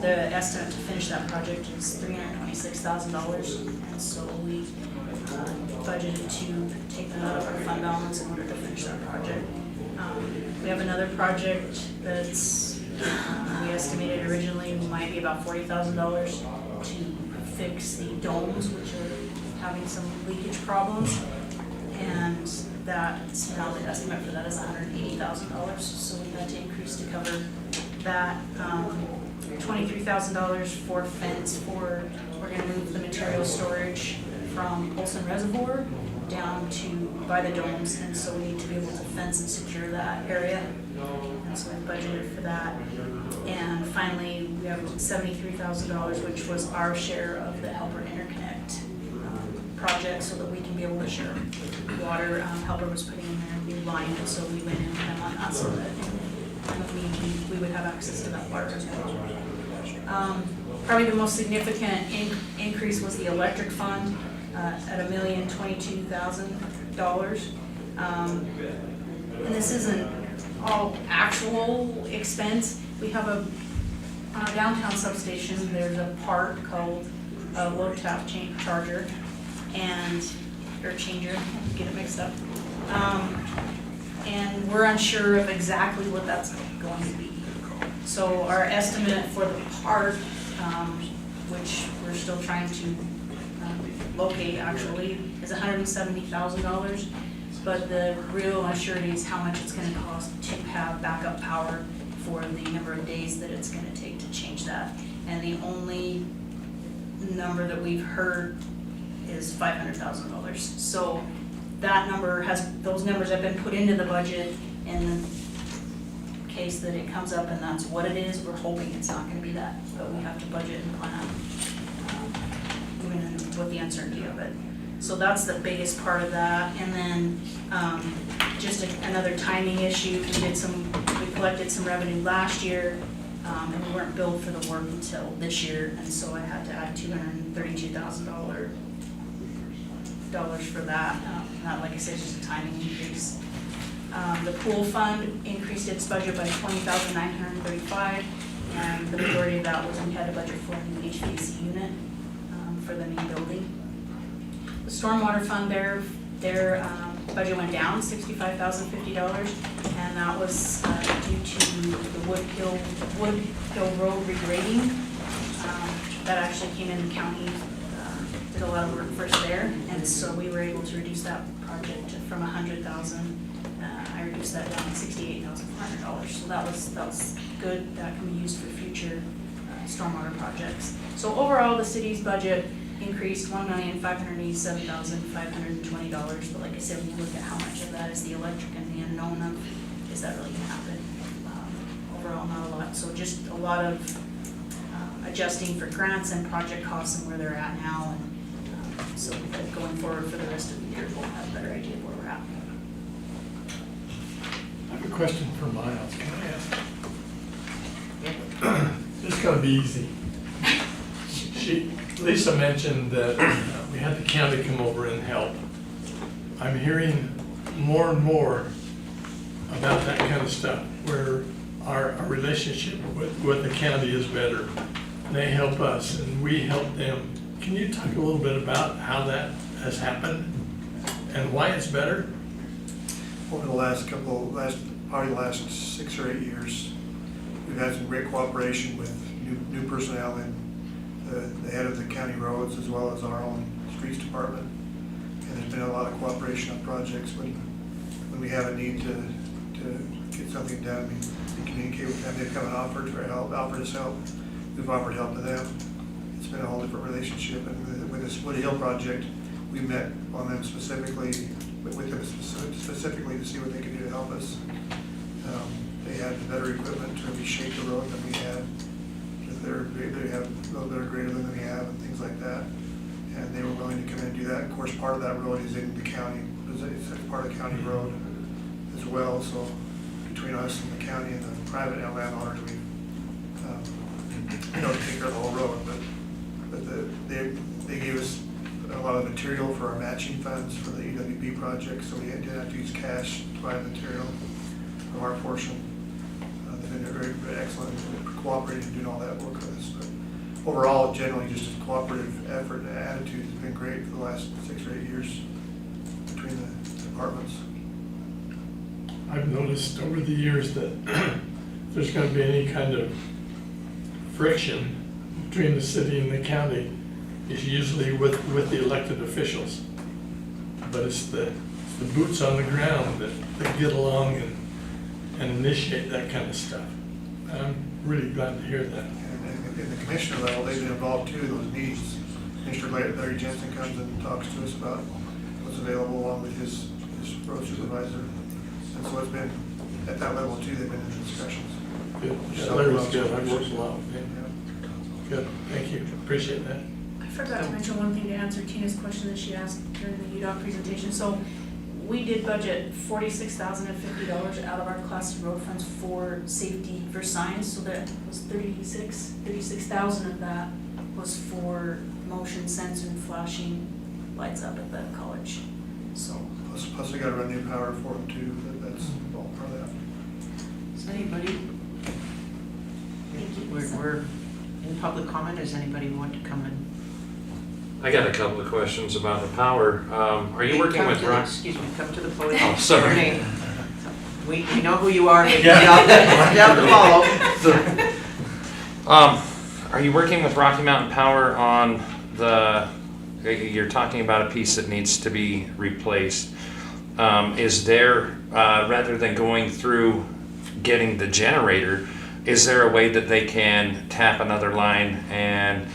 the estimate to finish that project is $326,000, and so we budgeted to take that out of our fund balance in order to finish that project. We have another project that's we estimated originally might be about $40,000 to fix the domes, which are having some leakage problems, and that's now the estimate for that is $180,000. So we had to increase to cover that. $23,000 for fence we're going to move the material storage from Olson Reservoir down to by the domes, and so we need to be able to fence and secure that area, and so we budgeted for that. And finally, we have $73,000, which was our share of the Helper Interconnect project, so that we can be able to share water. Helper was putting in their new line, and so we went in with them on that, so that we would have access to that water as well. Probably the most significant increase was the electric fund at $1,022,000. And this isn't all actual expense. We have on our downtown substation, there's a part called a low tap charger or changer, get it mixed up. And we're unsure of exactly what that's going to be. So our estimate for the part, which we're still trying to locate actually, is $170,000. But the real uncertainty is how much it's gonna cost to have backup power for the number of days that it's gonna take to change that. And the only number that we've heard is $500,000. So that number those numbers have been put into the budget in the case that it comes up and that's what it is. We're hoping it's not gonna be that, but we have to budget and plan, even with the uncertainty of it. So that's the biggest part of that. And then just another timing issue. We collected some revenue last year, and we weren't billed for the work until this year, and so I had to add $232,000 for that. And that, like I said, is just a timing increase. The pool fund increased its budget by $20,935, and the majority of that was we had a budget for a new HVAC unit for the main building. The stormwater fund, their budget went down $65,050, and that was due to the Wood Hill Road regrading. That actually came in the county, did a lot of work for us there, and so we were able to reduce that project from $100,000. I reduced that down to $68,400. So that was good. That can be used for future stormwater projects. So overall, the city's budget increased $1,587,520, but like I said, when you look at how much of that is the electric and the unknown of, is that really gonna happen? Overall, not a lot, so just a lot of adjusting for grants and project costs and where they're at now, and so that going forward for the rest of the year, we'll have a better idea of where we're at. I have a question for Miles, can I ask? This is gonna be easy. Lisa mentioned that we had the county come over and help. I'm hearing more and more about that kind of stuff, where our relationship with the county is better. They help us and we help them. Can you talk a little bit about how that has happened and why it's better? Over the last 6 or 8 years, we've had some great cooperation with new personnel in the head of the county roads as well as our own streets department. And there's been a lot of cooperation on projects when we have a need to get something done. We communicate with them, they've come and offered us help. We've offered help to them. It's been a whole different relationship. And with this Wood Hill project, we met on them specifically, with them specifically to see what they could do to help us. They had better equipment to reshape the road than we had. They have roads that are greater than we have and things like that. And they were willing to come in and do that. Of course, part of that road is in the county. It's part of the county road as well. So between us and the county and the private landowners, we take care of the whole road. But they gave us a lot of material for our matching funds for the EWB project. So we didn't have to use cash to buy material from our portion. They've been very, very excellent in cooperating and doing all that work with us. But overall, generally, just a cooperative effort and attitude has been great for the last 6 or 8 years between the departments. I've noticed over the years that if there's going to be any kind of friction between the city and the county, it's usually with the elected officials. But it's the boots on the ground that get along and initiate that kind of stuff. I'm really glad to hear that. And in the commissioner level, they've been involved too in those meetings. Commissioner Larry Jantz comes and talks to us about what's available along with his road supervisor. And so it's been, at that level too, they've been in discussions. Good. Yeah, Larry's good. I've worked a lot with him. Yeah. Good. Thank you. Appreciate that. I forgot to mention one thing to answer Tina's question that she asked during the UDOT presentation. So we did budget $46,050 out of our class road funds for safety, for signs, so that was 36,000 of that was for motion sensor and flashing lights up at the college, so. Plus we gotta run new power for them too, that's all part of that. Is anybody? We're in public comment, does anybody want to come in? I got a couple of questions about the power. Are you working with Ryker? Excuse me, come to the podium. Oh, sorry. Your name. We know who you are, but down to follow. Are you working with Rocky Mountain Power on you're talking about a piece that needs to be replaced. Is there, rather than going through getting the generator, is there a way that they can tap another line? And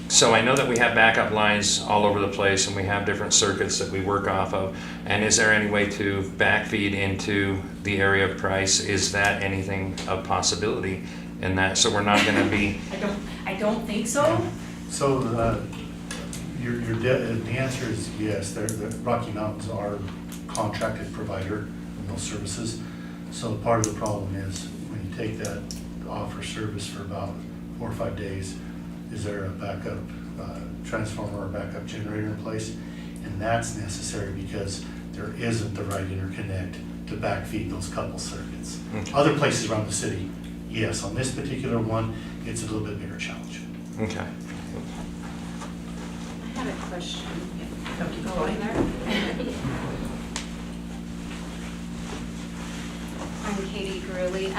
so I know that we have backup lines all over the place and we have different circuits that we work off of. And is there any way to backfeed into the area of Price? Is that anything of possibility in that? So we're not going to be... I don't think so. So the answer is yes. The Rocky Mountains are contracted provider of those services. So part of the problem is when you take that offer service for about 4 or 5 days, is there a backup transformer or backup generator in place? And that's necessary because there isn't the right interconnect to backfeed those couple circuits. Okay. Other places around the city, yes. On this particular one, it's a little bit bigger challenge. Okay. I had a question. Keep Go going in there. I'm Katie Gurley.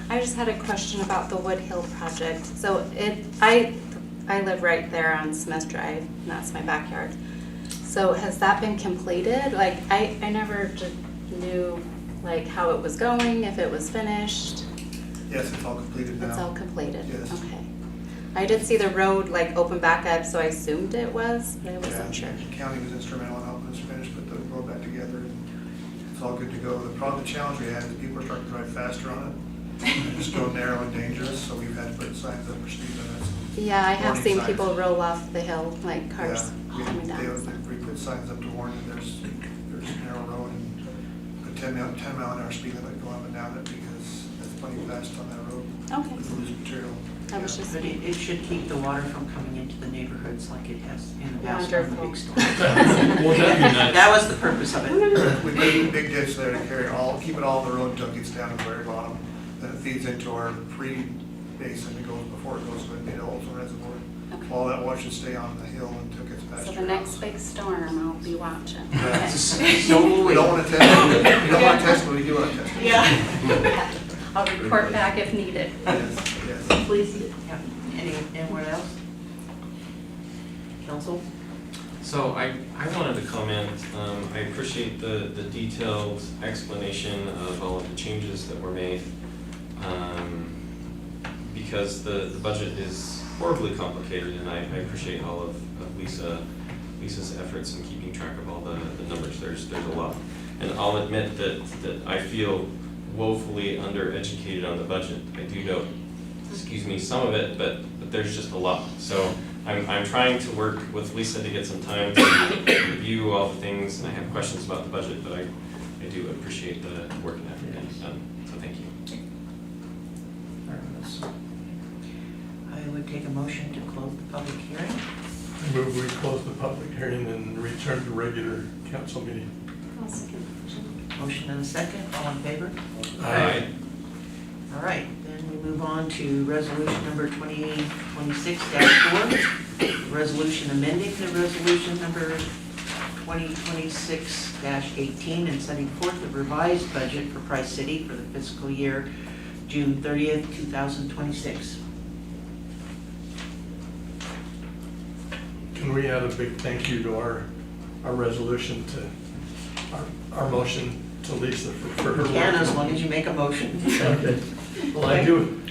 I just had a question about the Wood Hill project. So I live right there on Smith Drive, and that's my backyard. So has that been completed? Like I never knew like how it was going, if it was finished. Yes, it's all completed now. It's all completed. Yes. Okay. I did see the road like open back up, so I assumed it was, but I wasn't sure. The county was instrumental in helping us finish, put the road back together, and it's all good to go. The challenge we had is people are starting to drive faster on it. It's still narrow and dangerous, so we've had to put signs up for speed limits. Yeah, I have Warning seen signs. people roll off the hill, like cars Yeah, coming down. we put signs up to warn that there's narrow road and put 10 mile an hour speed limit going up and down it because that's plenty fast on that road. Okay. With loose material. I was just. But it should keep the water from coming into the neighborhoods like it has in the past on the big storm. That was the purpose of it. We made a big ditch there to keep it all on the road until it gets down to the very bottom. Then it feeds into our pre-basin that goes before it goes to the Olson Reservoir. Okay. All that water should stay on the hill until it gets past. So the next big storm, I'll be watching. So will we don't want to test it. We don't want to test it, but we do want to test it. Yeah. I'll report back if needed. Yes. Please. Yeah. Anyone else? Council? So I wanted to comment, I appreciate the detailed explanation of all of the changes that were made, because the budget is horribly complicated, and I appreciate all of Lisa's efforts in keeping track of all the numbers. There's a lot. And I'll admit that I feel woefully undereducated on the budget. I do know, some of it, but there's just a lot. So I'm trying to work with Lisa to get some time to review all the things, and I have questions about the budget, but I do appreciate the work and effort that you've done, so thank you. I would take a motion to close the public hearing. I move we close the public hearing and return to regular council meeting. I'll second. Motion and a second, all in favor? Aye. All right, then we move on to resolution number 2026-4, resolution amending the resolution number 2026-18 and setting forth the revised budget for Price City for the fiscal year June 30th, 2026. Can we add a big thank you to our resolution to, our motion to Lisa for her work? Can, as long as you make a motion. Okay. Well,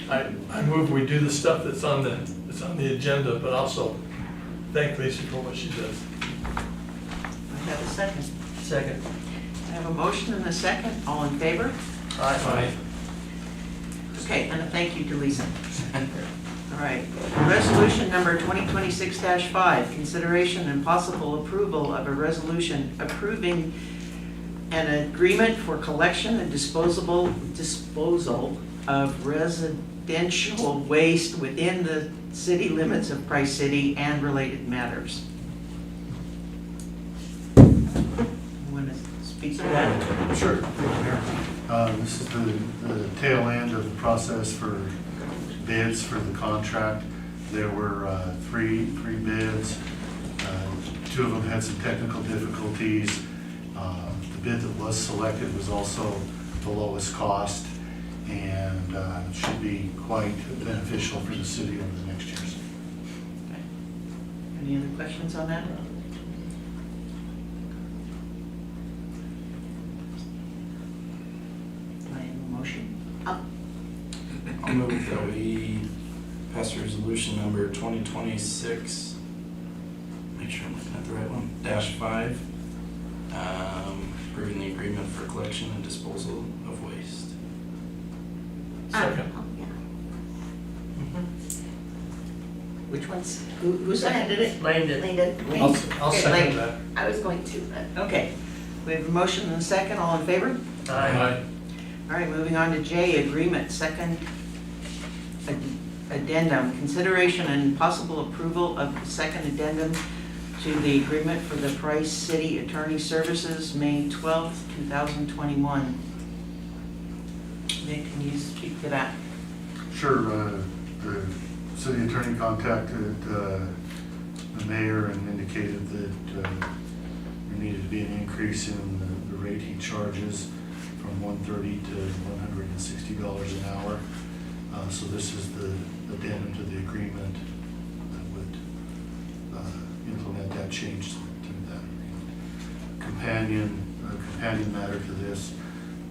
I move we do the stuff that's on the agenda, but also thank Lisa for what she does. I have a second. Second. I have a motion and a second, all in favor? Aye. Okay, and a thank you to Lisa. All right, resolution number 2026-5, consideration and possible approval of a resolution approving an agreement for collection and disposal of residential waste within the city limits of Price City and related matters. You want to speak to that? Sure. This is the tail end of the process for bids for the contract. There were three bids. Two of them had some technical difficulties. The bid that was selected was also the lowest cost and should be quite beneficial for the city over the next years. Okay. Any other questions on that? I have a motion. I'll move that we pass resolution number 2026, make sure I'm looking at the right one, -5, approving the agreement for collection and disposal of waste. Second. Which one's, who seconded it? Lane did. Lane did? I'll Okay, second Lane. that. I was going to, but. Okay, we have a motion and a second, all in favor? Aye. All right, moving on to J, agreement, second addendum, consideration and possible approval of the second addendum to the agreement for the Price City Attorney Services, May 12th, 2021. Nick, can you speak to that? Sure. The city attorney contacted the mayor and indicated that there needed to be an increase in the rate he charges from $130 to $160 an hour. So this is the addendum to the agreement that would implement that change to that agreement. Companion matter to this,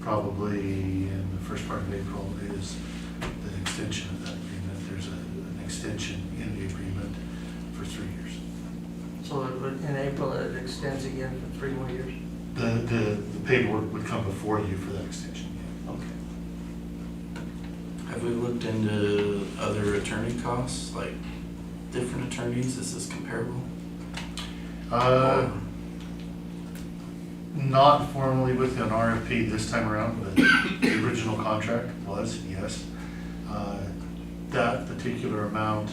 probably in the first part of April, is the extension of that agreement. There's an extension in the agreement for 3 years. So in April, it extends again for 3 more years? The paperwork would come before you for that extension. Okay. Have we looked into other attorney costs, like different attorneys? Is this comparable? Not formally with an RFP this time around, but the original contract was, yes. That particular amount,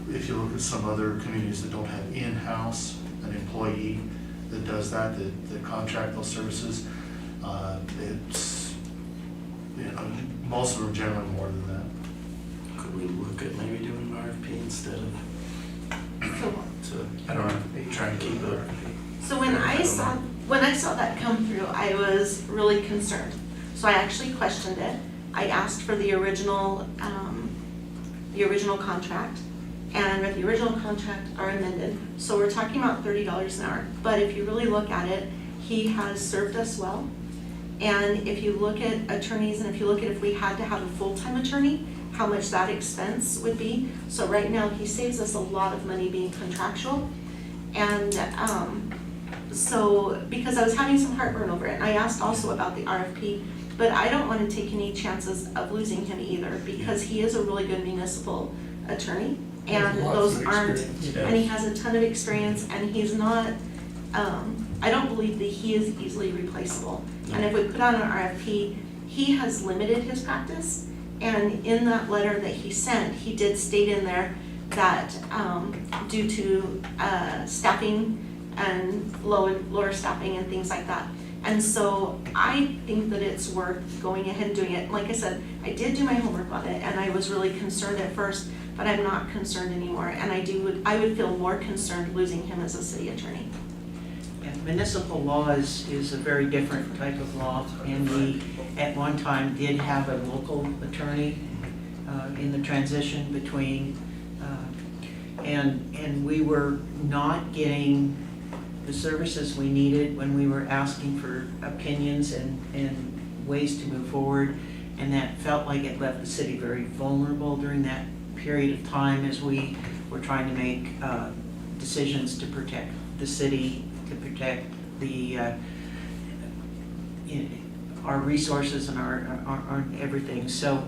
if you look at some other communities that don't have in-house an employee that does that contract those services, it's, most of them are generally more than that. Could we look at maybe doing an RFP instead of, I don't know, trying to keep it? So when I saw that come through, I was really concerned. So I actually questioned it. I asked for the original contract, and with the original contract are amended. So we're talking about $30 an hour. But if you really look at it, he has served us well. And if you look at attorneys, and if you look at if we had to have a full-time attorney, how much that expense would be. So right now, he saves us a lot of money being contractual. And so, because I was having some heartburn over it, and I asked also about the RFP, but I don't want to take any chances of losing him either, because he is a really good municipal attorney, and those aren't, and he has a ton of experience, and he's not, I don't believe that he is easily replaceable. And if we put on an RFP, he has limited his practice, and in that letter that he sent, he did state in there that due to staffing and lower staffing and things like that. And so I think that it's worth going ahead and doing it. Like I said, I did do my homework on it, and I was really concerned at first, but I'm not concerned anymore. And I would feel more concerned losing him as a city attorney. And municipal law is a very different type of law, and we at one time did have a local attorney in the transition between, and we were not getting the services we needed when we were asking for opinions and ways to move forward, and that felt like it left the city very vulnerable during that period of time as we were trying to make decisions to protect the city, to protect the our resources and our everything. So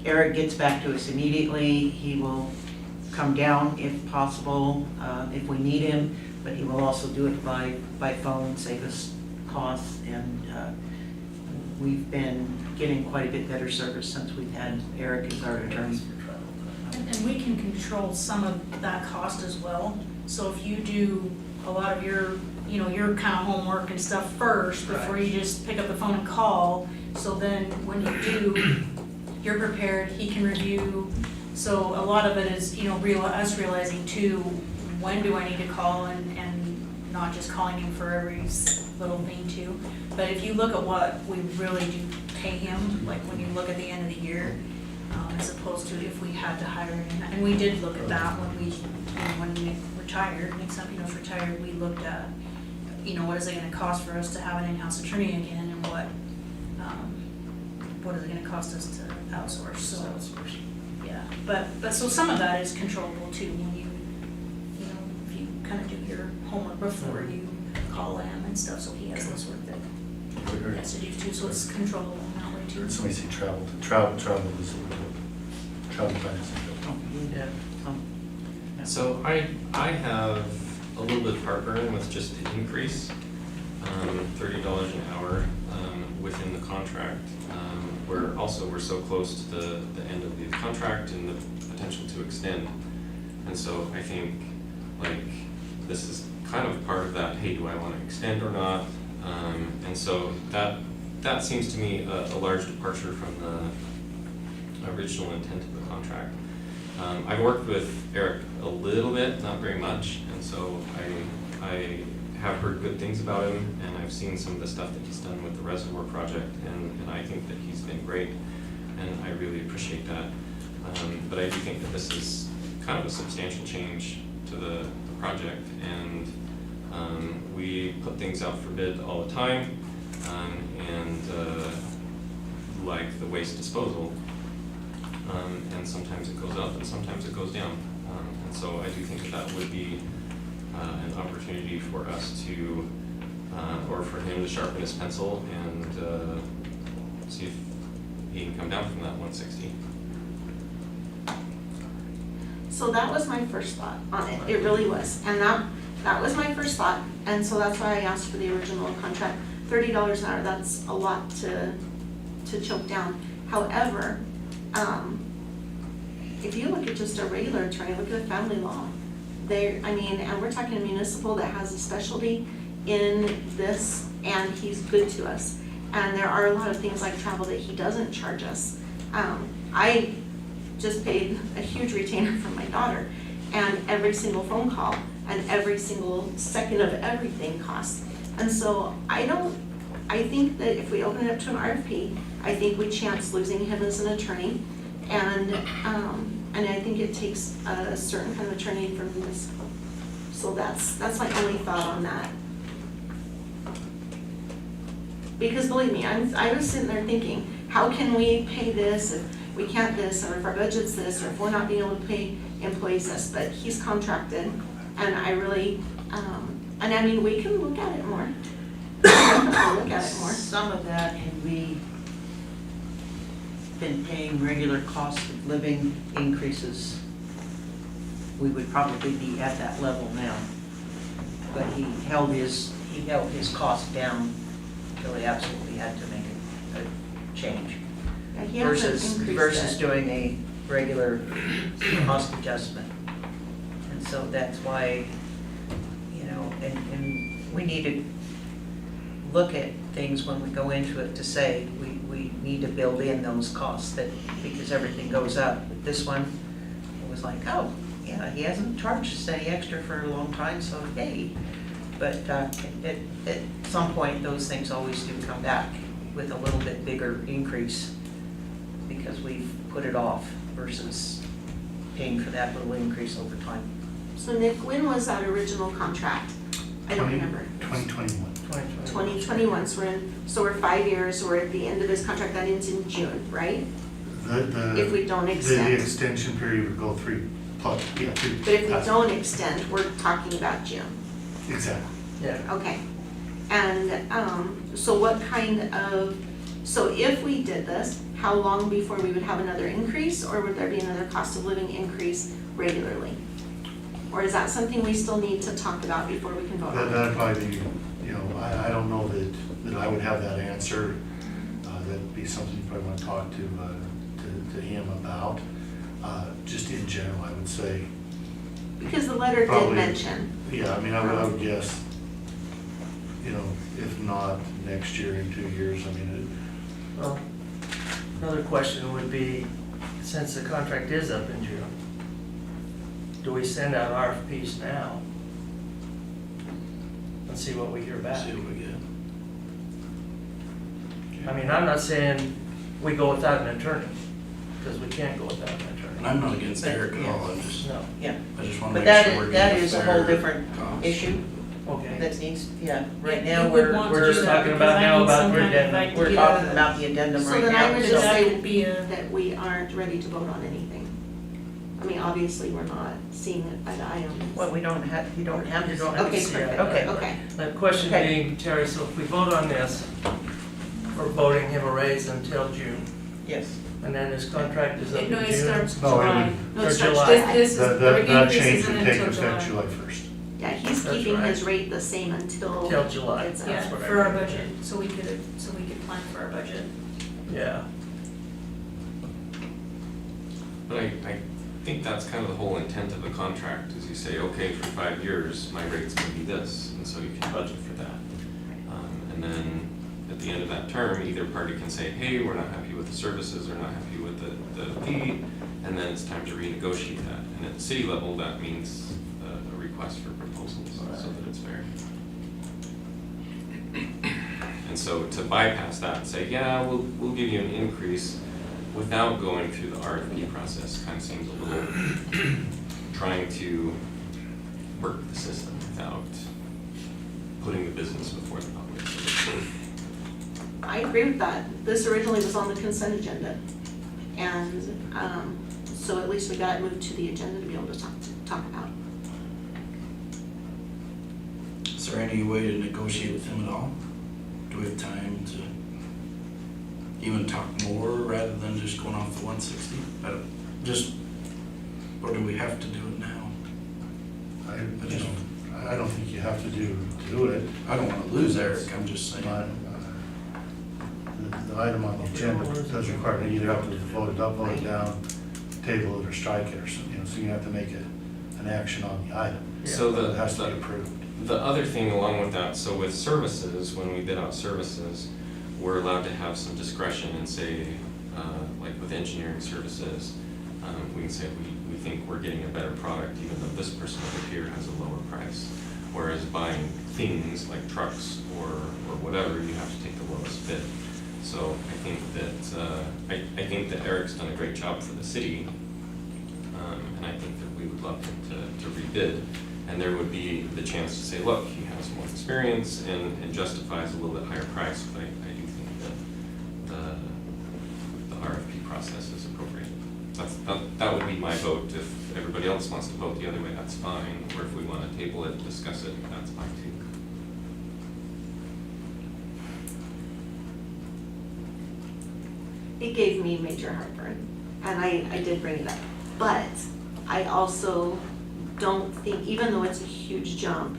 Eric gets back to us immediately. He will come down if possible, if we need him, but he will also do it by phone, save us costs, and we've been getting quite a bit better service since we've had Eric as our attorney. And we can control some of that cost as well. So if you do a lot of your, your kind of homework and stuff first before you just pick up the phone and call, so then when you do, you're prepared, he can review. So a lot of it is, us realizing too, when do I need to call and not just calling him for every little thing too. But if you look at what we really do pay him, like when you look at the end of the year, as opposed to if we had to hire him, and we did look at that when we retired, next time he was retired, we looked at, what is it gonna cost for us to have an in-house attorney again, and what is it gonna cost us to outsource, so. Yeah, but so some of that is controllable too, when if you kind of do your homework before you call him and stuff, so he has less work that he has to do too, so it's controllable in that way too. Somebody say travel is a little bit, travel time is a little. So I have a little bit of heartburn with just the increase, $30 an hour within the contract. We're so close to the end of the contract and the potential to extend. And so I think this is kind of part of that, hey, do I want to extend or not? And so that seems to me a large departure from the original intent of the contract. I've worked with Eric a little bit, not very much, and so I have heard good things about him, and I've seen some of the stuff that he's done with the reservoir project, and I think that he's been great, and I really appreciate that. But I do think that this is kind of a substantial change to the project, and we put things out for bid all the time, and like the waste disposal, and sometimes it goes up and sometimes it goes down. And so I do think that would be an opportunity for us to, or for him to sharpen his pencil and see if he can come down from that 160. So that was my first thought on it, it really was, and that was my first thought, and so that's why I asked for the original contract. $30 an hour, that's a lot to choke down. However, if you look at just a regular attorney, look at a family law, and we're talking a municipal that has a specialty in this, and he's good to us. And there are a lot of things like travel that he doesn't charge us. I just paid a huge retainer from my daughter, and every single phone call and every single second of everything costs. And so I think that if we open it up to an RFP, I think we chance losing him as an attorney, and I think it takes a certain kind of attorney for this. So that's my only thought on that. Because believe me, I was sitting there thinking, how can we pay this if we can't this, or if our budget's this, or if we're not being able to pay employees this, but he's contracted, and I really, we can look at it more. Look at it more. Some of that, had we been paying regular cost of living increases, we would probably be at that level now. But he held his cost down until he absolutely had to make a change. Yeah, he hasn't increased Versus it. doing a regular cost adjustment. And so that's why, and we need to look at things when we go into it to say we need to build in those costs because everything goes up. But this one, it was like, oh, yeah, he hasn't charged us any extra for a long time, so yay. But at some point, those things always do come back with a little bit bigger increase because we've put it off versus paying for that little increase over time. So Nick, when was that original contract? I don't remember. 2021. 2021, so we're 5 years, we're at the end of his contract, that ends in June, right? If we don't extend. The extension period would go 3 plus, yeah. 3. But if we don't extend, we're talking about June. Exactly. Yeah. Okay. And so what kind of So if we did this, how long before we would have another increase, or would there be another cost of living increase regularly? Or is that something we still need to talk about before we can vote on it? That'd probably be, you know, I don't know that I would have that answer. That'd be something you probably want to talk to him about. Just in general, I would say. Because the letter did Probably, mention. Yeah, I mean, I would guess, you know, if not next year, in 2 years, I mean, Well, another question would be, since the contract is up in June, do we send out RFPs now? And see what we hear back? See what we get. I mean, I'm not saying we go without an attorney, because we can't go without an attorney. And I'm not against Eric at all, I'm just, No. Yeah. I just want But to make that sure we're is, getting that a is a fair whole different cost. issue Okay. that needs, yeah, right You now, would want to we're do that talking because about I now need about some kind of addendum. we're idea. talking about the addendum So right then I now. would so- just that say would be a- that we aren't ready to vote on anything. I mean, obviously, we're not seeing it eye to eye on this. Well, we don't have, you don't have You to. don't have to Okay, see perfect, it. okay. Okay. The question Okay. being, Terry, so if we vote on this, we're voting him a raise until June, Yes. and then his contract is up in No, June. it starts No, it July. would- No, it Or starts July. This is, that the change increase would isn't take until effect July. July 1st. Yeah, he's That's keeping right. his rate the same until. Till July. it's up. Yeah, That's what I for our read. budget, so we could plan for our budget. Yeah. But I think that's kind of the whole intent of the contract, is you say, okay, for 5 years, my rate's gonna be this, and so you can budget for that. And then at the end of that term, either party can say, hey, we're not happy with the services, or not happy with the fee, and then it's time to renegotiate that. And at the city level, that means a request for proposals, so that it's fair. And so to bypass that and say, yeah, we'll give you an increase without going through the RFP process, kind of seems a little trying to work the system without putting the business before the public. I agree with that. This originally was on the consent agenda. And, so at least we got it moved to the agenda to be able to talk about. Is there any way to negotiate with him at all? Do we have time to even talk more rather than just going off the 160? Or do we have to do it now? I don't think you have to do it. I don't want to lose Eric, I'm just saying. The item on the agenda does require, you either have to vote it up, vote it down, table it, or strike it, or something, you know, so you have to make an action on the item. So It has to be approved. The other thing along with that, so with services, when we bid out services, we're allowed to have some discretion and say, like with engineering services, we can say we think we're getting a better product even though this person over here has a lower price. Whereas buying things like trucks or whatever, you have to take the lowest bid. So I think that, I think that Eric's done a great job for the city, and I think that we would love him to rebid. And there would be the chance to say, look, he has more experience and justifies a little bit higher price, but I do think that the RFP process is appropriate. That would be my vote. If everybody else wants to vote the other way, that's fine. Or if we want to table it, discuss it, that's fine too. It gave me major heartburn, and I did bring it up. But I also don't think, even though it's a huge jump,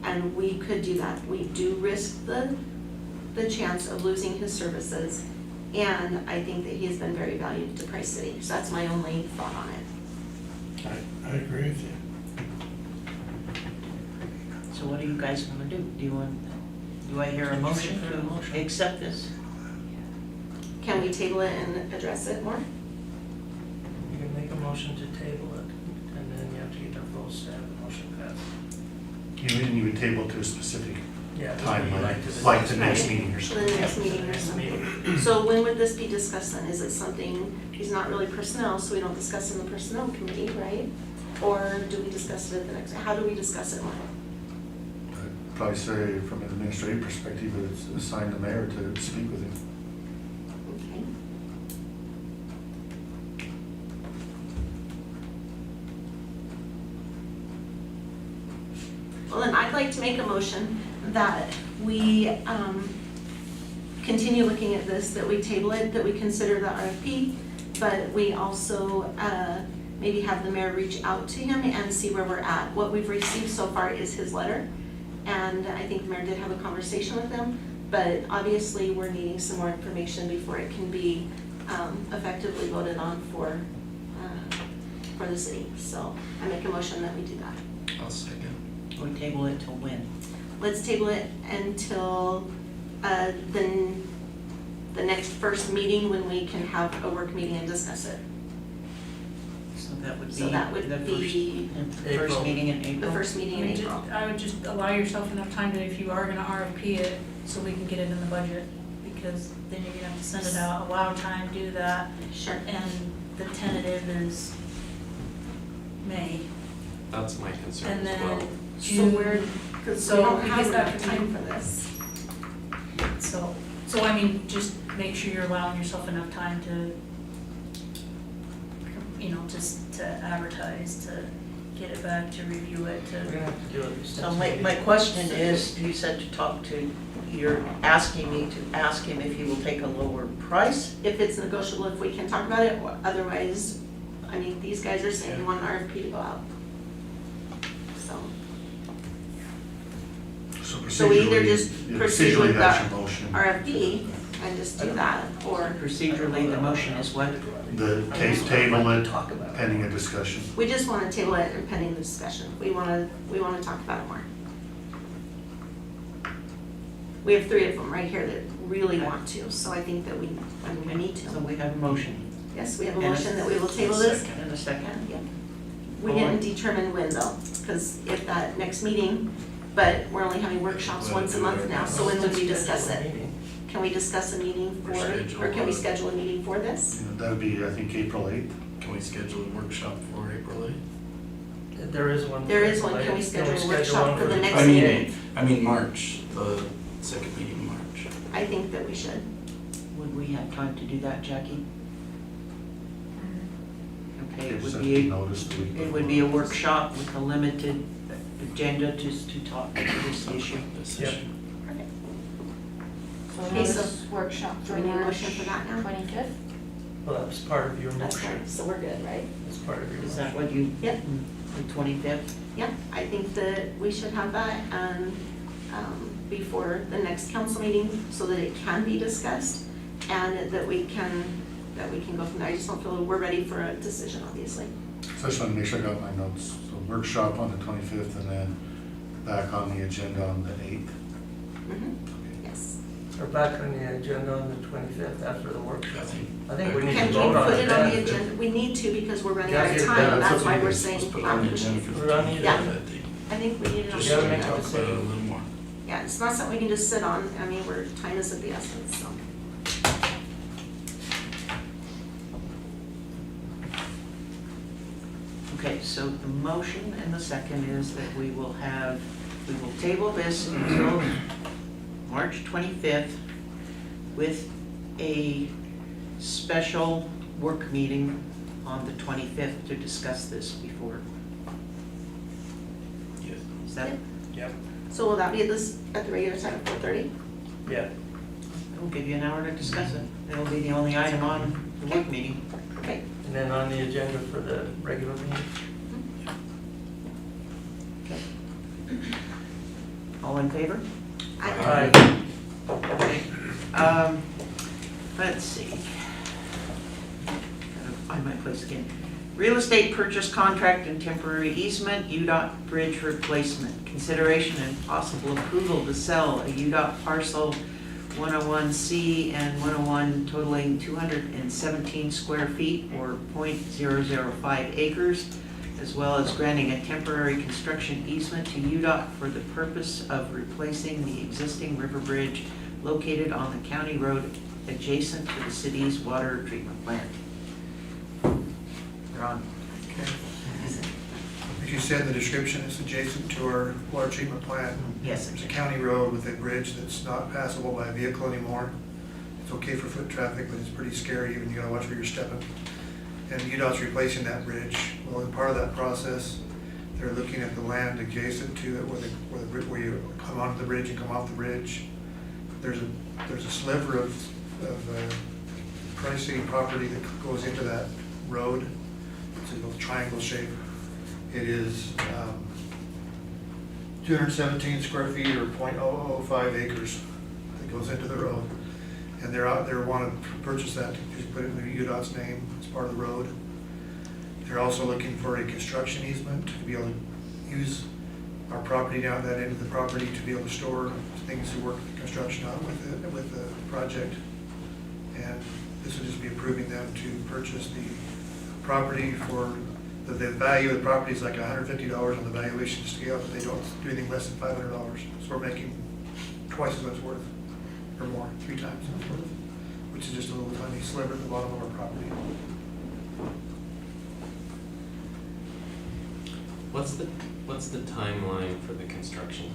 and we could do that, we do risk the chance of losing his services, and I think that he has been very valued to Price City. So that's my only thought on it. I agree with you. So what do you guys want to do? Do I hear a motion to accept this? Can we table it and address it more? You can make a motion to table it, and then you have to get the votes to have the motion passed. You would table to a specific Yeah, time, like to the like next the next meeting. meeting or The something. next meeting or something. So when would this be discussed then? Is it something, he's not really personnel, so we don't discuss in the personnel committee, right? Or do we discuss it at the next, how do we discuss it more? I'd probably say from an administrative perspective, it's assigned the mayor to speak with him. Okay. Well, then I'd like to make a motion that we continue looking at this, that we table it, that we consider the RFP, but we also maybe have the mayor reach out to him and see where we're at. What we've received so far is his letter, and I think the mayor did have a conversation with him, but obviously we're needing some more information before it can be effectively voted on for the city. So I make a motion that we do that. I'll second. We table it till when? Let's table it until the next first meeting when we can have a work meeting and discuss it. So that would be. So that would the be first meeting in April? the first meeting in April. I would just allow yourself enough time to, if you are gonna RFP it, so we can get it in the budget, because then you're gonna have to send it out, allow time, do that. Sure. And the tentative is May. That's my concern And as well. then So June. we're, because So we don't we have get that enough time for this. So I mean, just make sure you're allowing yourself enough time to, you know, just to advertise, to get it back, to review it, We're to. gonna have to do it. So my question is, you said to talk to, you're asking me to ask him if he will take a lower price? If it's negotiable, if we can talk about it, or otherwise, I mean, these guys are saying they want an RFP to go out. So we either just proceed with the that's your motion. RFP and just do that, or Procedurally, the motion is what? The case table it pending a discussion. we just want to table it and pending the discussion. We want to talk about it more. We have 3 of them right here that really want to, so I think that we need to. So we have a motion. Yes, we have a And motion that we will table this. And a second? Yep. We didn't determine when though, because if that next meeting, but we're only having workshops once a month now, so when would we discuss it? Can we discuss a meeting for, or can we schedule a meeting for this? That would be, I think, April 8th. Can we schedule a workshop for April 8th? There is one. There is one. Can we schedule a workshop one for the next I mean, meeting? March, the second meeting in March. I think that we should. Would we have time to do that, Jackie? Okay, it would It would be a workshop with a limited agenda just to talk about this issue. Yep. Okay, so workshop do we need a motion for that now? 25th? Well, that's part of your That's motion. right, so we're good, right? That's part of your Is motion. that what you? Yep. The 25th? Yep, I think that we should have that before the next council meeting so that it can be discussed and that we can go from there. I just don't feel we're ready for a decision, obviously. So I just want to make sure I got my notes. So workshop on the 25th and then back on the agenda on the 8th. Yes. We're back on the agenda on the 25th after the workshop. I think we need Can to we vote on put it it on the then. agenda? We need to because we're running Yeah, out of get it time. done. That's That's why what we're we saying. Let's put it on the agenda for We're on the Yeah. agenda. I think we need it on Just the to agenda. talk about it a little more. Yeah, it's not something we can just sit on. I mean, time is of the essence, so. Okay, so the motion and the second is that we will table this until March 25th with a special work meeting on the 25th to discuss this before. Yes. Is that? Yep. So will that be at the regular time of 4:30? Yeah. We'll give you an hour to discuss it. It'll be the only item on the work meeting. Okay. And then on the agenda for the regular meeting. All in favor? Aye. Okay. Let's see. Gotta find my place again. Real estate purchase contract and temporary easement, UDOT bridge replacement. Consideration and possible approval to sell a UDOT parcel 101C and 101 totaling 217 square feet or .005 acres, as well as granting a temporary construction easement to UDOT for the purpose of replacing the existing river bridge located on the county road adjacent to the city's water treatment plant. You're on. As you said, the description is adjacent to our water treatment plant. Yes. There's a county road with a bridge that's not passable by a vehicle anymore. It's okay for foot traffic, but it's pretty scary, and you gotta watch where you're stepping. And UDOT's replacing that bridge. Well, in part of that process, they're looking at the land adjacent to it where you come onto the bridge and come off the bridge. there's a sliver of pricey property that goes into that road. It's a little triangle shape. It is 217 square feet or 0.005 acres that goes into the road. And they're out there wanting to purchase that to just put it in the UDOT's name as part of the road. They're also looking for a construction easement to be able to use our property down that end of the property to be able to store things to work the construction on with the project. And this would just be approving them to purchase the property for, the value of the property is like $150 on the valuation scale, but they don't do anything less than $500. So we're making twice as much worth, or more, 3 times as much worth, which is just a little tiny sliver at the bottom of our property. What's the timeline for the construction?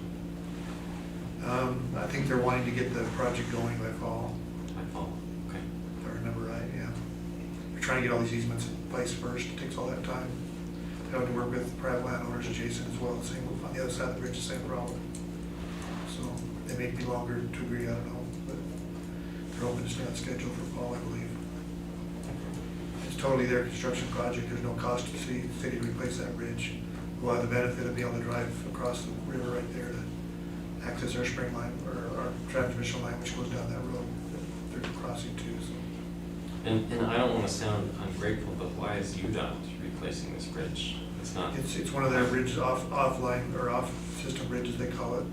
I think they're wanting to get the project going by fall. By fall, okay. If I remember right, yeah. We're trying to get all these easements in place first. It takes all that time. They're having to work with private landowners adjacent as well, same on the other side of the bridge, the same problem. So they may be longer to agree, I don't know, but they're hoping to stay on schedule for fall, I believe. It's totally their construction project. There's no cost to the city to replace that bridge. We'll have the benefit of being able to drive across the river right there to access our spring line, or our transmission line, which goes down that road that they're crossing too, so. And I don't want to sound ungrateful, but why is UDOT replacing this bridge? It's not. It's one of their bridges, offline, or off-system bridges, they call it.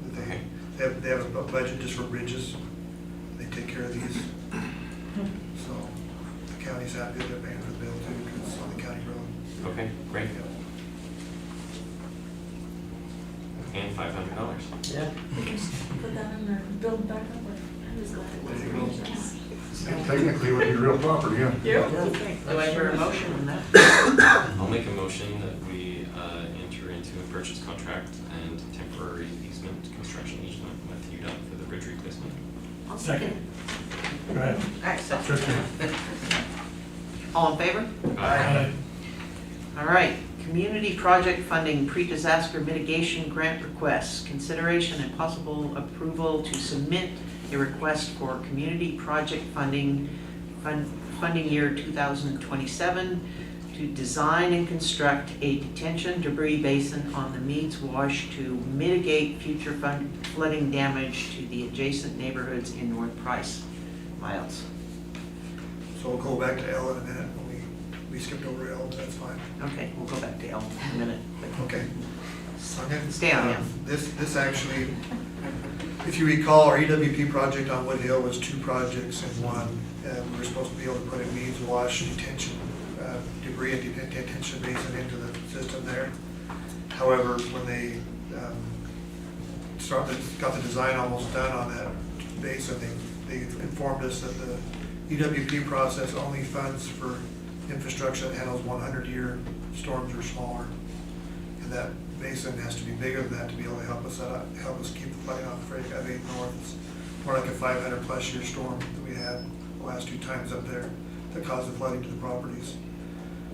That they have a budget just for bridges. They take care of these. So the county's happy that they're paying for the bill too, because it's on the county road. Okay, great. Yeah. And $500. Yeah. Put that in there, build back up with. I was glad it wasn't. Technically, it would be real property, yeah. Do I hear a motion on that? I'll make a motion that we enter into a purchase contract and temporary easement, construction easement with UDOT for the bridge replacement. I'll second. Go ahead. All right, so. Sure. All in favor? Aye. All right, community project funding pre-disaster mitigation grant requests. Consideration and possible approval to submit a request for community project funding year 2027 to design and construct a detention debris basin on the Meads Wash to mitigate future flooding damage to the adjacent neighborhoods in North Price. Miles. So we'll go back to L in a minute. We skipped over L, but that's fine. Okay, we'll go back to L in a minute. Okay. Stay on him. This actually, if you recall, our EWP project on Wood Hill was 2 projects in one. And we were supposed to be able to put a Meads Wash detention, debris and detention basin into the system there. However, when they got the design almost done on that basin, they informed us that the EWP process only funds for infrastructure that handles 100-year storms or smaller. And that basin has to be bigger than that to be able to help us keep the flooding off of 8 North. It's more like a 500+ year storm that we had the last 2 times up there that caused the flooding to the properties.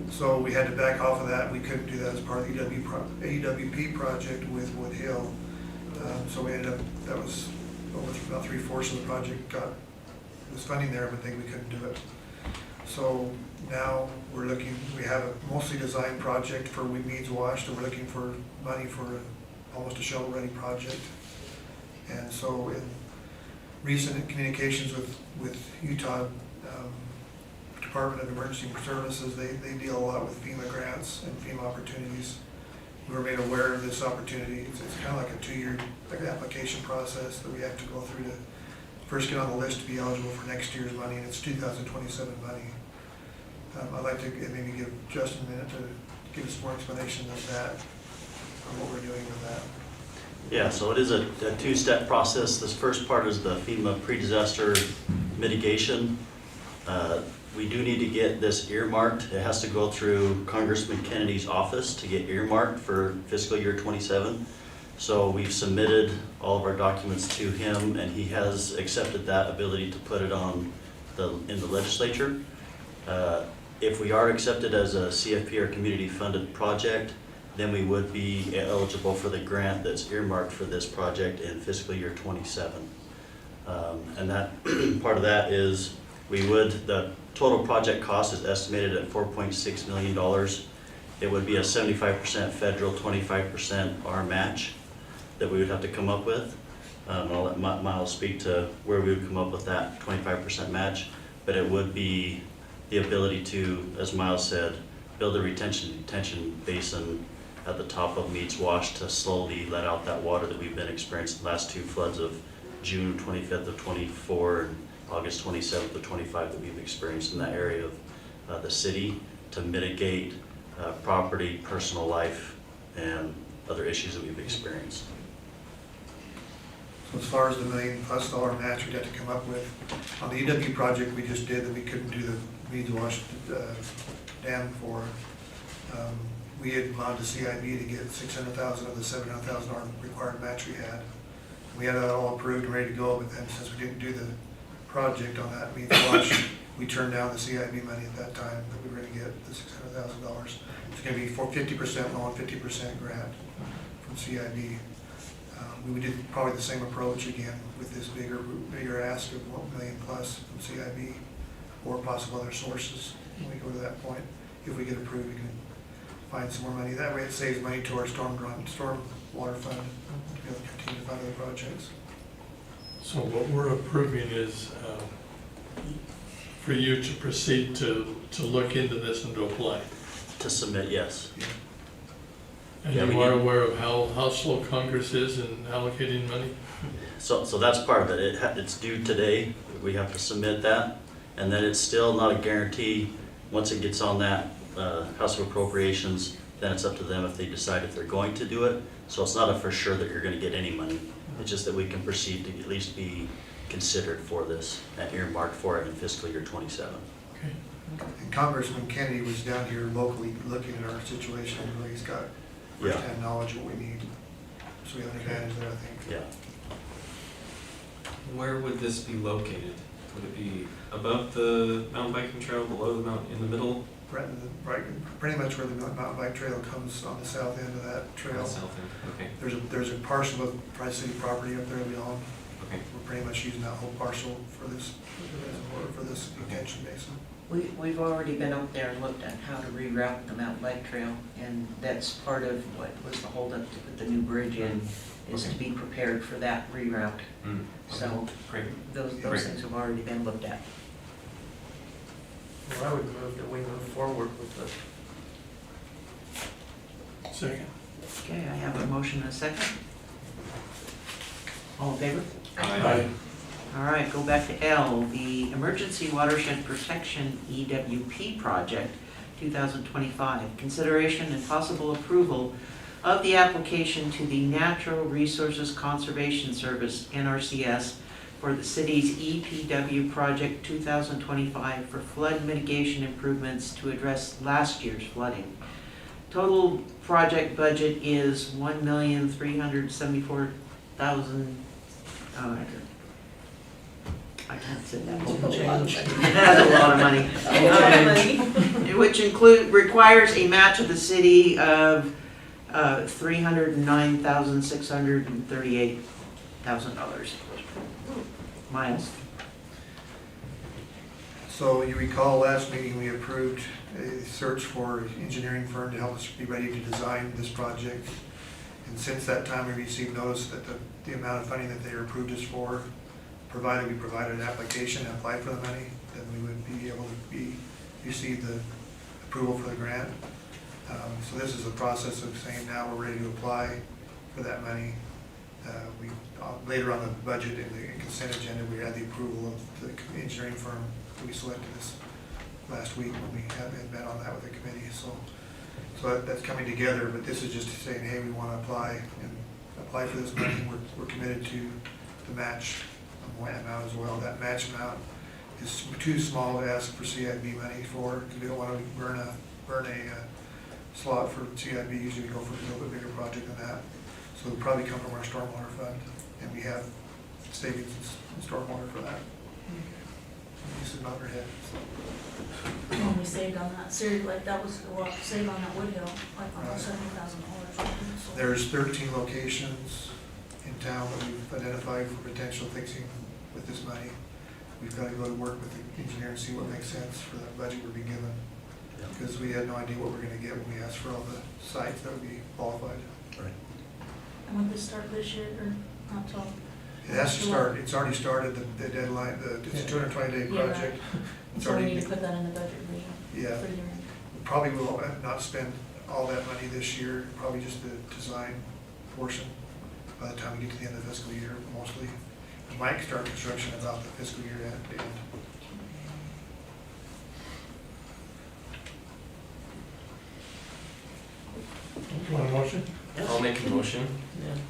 So we had to back off of that. We couldn't do that as part of the EWP project with Wood Hill. So we ended up, that was about 3/4 of the project was funding there, but we couldn't do it. So now we have a mostly designed project for Meads Wash, so we're looking for money for almost a shovel-ready project. And so in recent communications with Utah Department of Emergency Services, they deal a lot with FEMA grants and FEMA opportunities. We were made aware of this opportunity. It's kind of like a 2-year application process that we have to go through to first get on the list to be eligible for next year's money, and it's 2027 money. I'd like to maybe give Justin a minute to give us more explanation of that, on what we're doing with that. Yeah, so it is a 2-step process. This first part is the FEMA pre-disaster mitigation. We do need to get this earmarked. It has to go through Congressman Kennedy's office to get earmarked for fiscal year 27. So we've submitted all of our documents to him, and he has accepted that ability to put it on in the legislature. If we are accepted as a CFP or community funded project, then we would be eligible for the grant that's earmarked for this project in fiscal year 27. And that, part of that is, the total project cost is estimated at $4.6 million. It would be a 75% federal, 25% our match that we would have to come up with. I'll let Miles speak to where we would come up with that 25% match, but it would be the ability to, as Miles said, build a detention basin at the top of Meads Wash to slowly let out that water that we've been experiencing the last two floods of June 25th of 24 and August 27th of 25 that we've experienced in that area of the city, to mitigate property, personal life, and other issues that we've experienced. So as far as the $1 million+ match we'd have to come up with, on the EW project we just did that we couldn't do the Meads Wash dam for, we had gone to CIB to get $600,000 of the $700,000 required match we had. We had that all approved and ready to go, but then since we didn't do the project on that Meads Wash, we turned down the CIB money at that time that we were going to get, the $600,000. It's going to be for 50% loan, 50% grant from CIB. We did probably the same approach again with this bigger ask of $1 million+ from CIB or possible other sources when we go to that point. If we get approved, we can find some more money. That way it saves money to our storm water fund to be able to continue to fund other projects. So what we're approving is for you to proceed to look into this and to apply. To submit, yes. And you are aware of how slow Congress is in allocating money? So that's part of it. It's due today. We have to submit that. And then it's still not a guarantee. Once it gets on that House of Appropriations, then it's up to them if they decide if they're going to do it. So it's not a for sure that you're going to get any money. It's just that we can proceed to at least be considered for this and earmarked for it in fiscal year 27. Okay. And Congressman Kennedy was down here locally looking at our situation, and really he's got first-hand knowledge of what we need. So we have an advantage there, I think. Yeah. Where would this be located? Would it be above the mountain biking trail, below the mountain, in the middle? Right, pretty much where the mountain bike trail comes on the south end of that trail. The south end, okay. There's a parcel of Price City property up there we own. Okay. We're pretty much using that whole parcel for this detention basin. We've already been up there and looked at how to reroute the mountain bike trail, and that's part of what was the holdup to put the new bridge in, is to be prepared for that reroute. So those things have already been looked at. Well, I would move that we move forward with the. Second. Okay, I have a motion and a second. All in favor? Aye. All right, go back to L, the Emergency Watershed Protection EWP Project 2025. Consideration and possible approval of the application to the Natural Resources Conservation Service, NRCS, for the city's EPW Project 2025 for flood mitigation improvements to address last year's flooding. Total project budget is $1,374,000. I can't say that whole change. That's a lot of money. Which requires a match of the city of $309,638,000. Miles. So you recall last meeting we approved a search for an engineering firm to help us be ready to design this project. And since that time we received notice that the amount of funding that they approved us for, provided we provided an application and applied for the money, then we would be able to receive the approval for the grant. So this is a process of saying now we're ready to apply for that money. Later on the budget in the consent agenda, we had the approval of the engineering firm that we selected this last week when we had met on that with the committee. So that's coming together, but this is just saying, hey, we want to apply for this money. We're committed to the match amount as well. That match amount is too small to ask for CIB money for, because we don't want to burn a slot for CIB. Usually we go for a little bit bigger project than that. So it'll probably come from our stormwater fund, and we have savings in stormwater for that. This is not our head. When we saved on that, seriously, like that was what saved on that Woodhill, like almost $70,000. There's 13 locations in town that we've identified for potential fixing with this money. We've got to go to work with the engineer and see what makes sense for that budget we're being given. Because we had no idea what we're gonna get when we asked for all the sites that would be qualified. And would this start this year or not till? It has to start, it's already started, the deadline, it's a 220-day Yeah, right. project. It's So we already, need to put that in the budget revision. yeah, For your. probably will not spend all that money this year, probably just the design portion by the time we get to the end of the fiscal year, mostly. We might start construction about the fiscal year end. You want a motion? I'll make a motion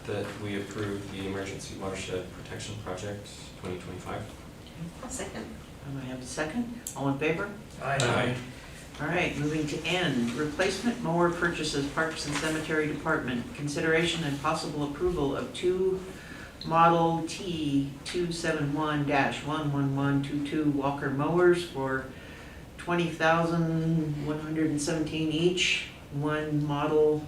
that we approve the Emergency Watershed Protection Project 2025. I'll second. I'm gonna have a second. All in favor? Aye. All right, moving to N, replacement mower purchases, Parks and Cemetery Department. Consideration and possible approval of 2 Model T 271-11122 Walker mowers for $20,117 each. 1 Model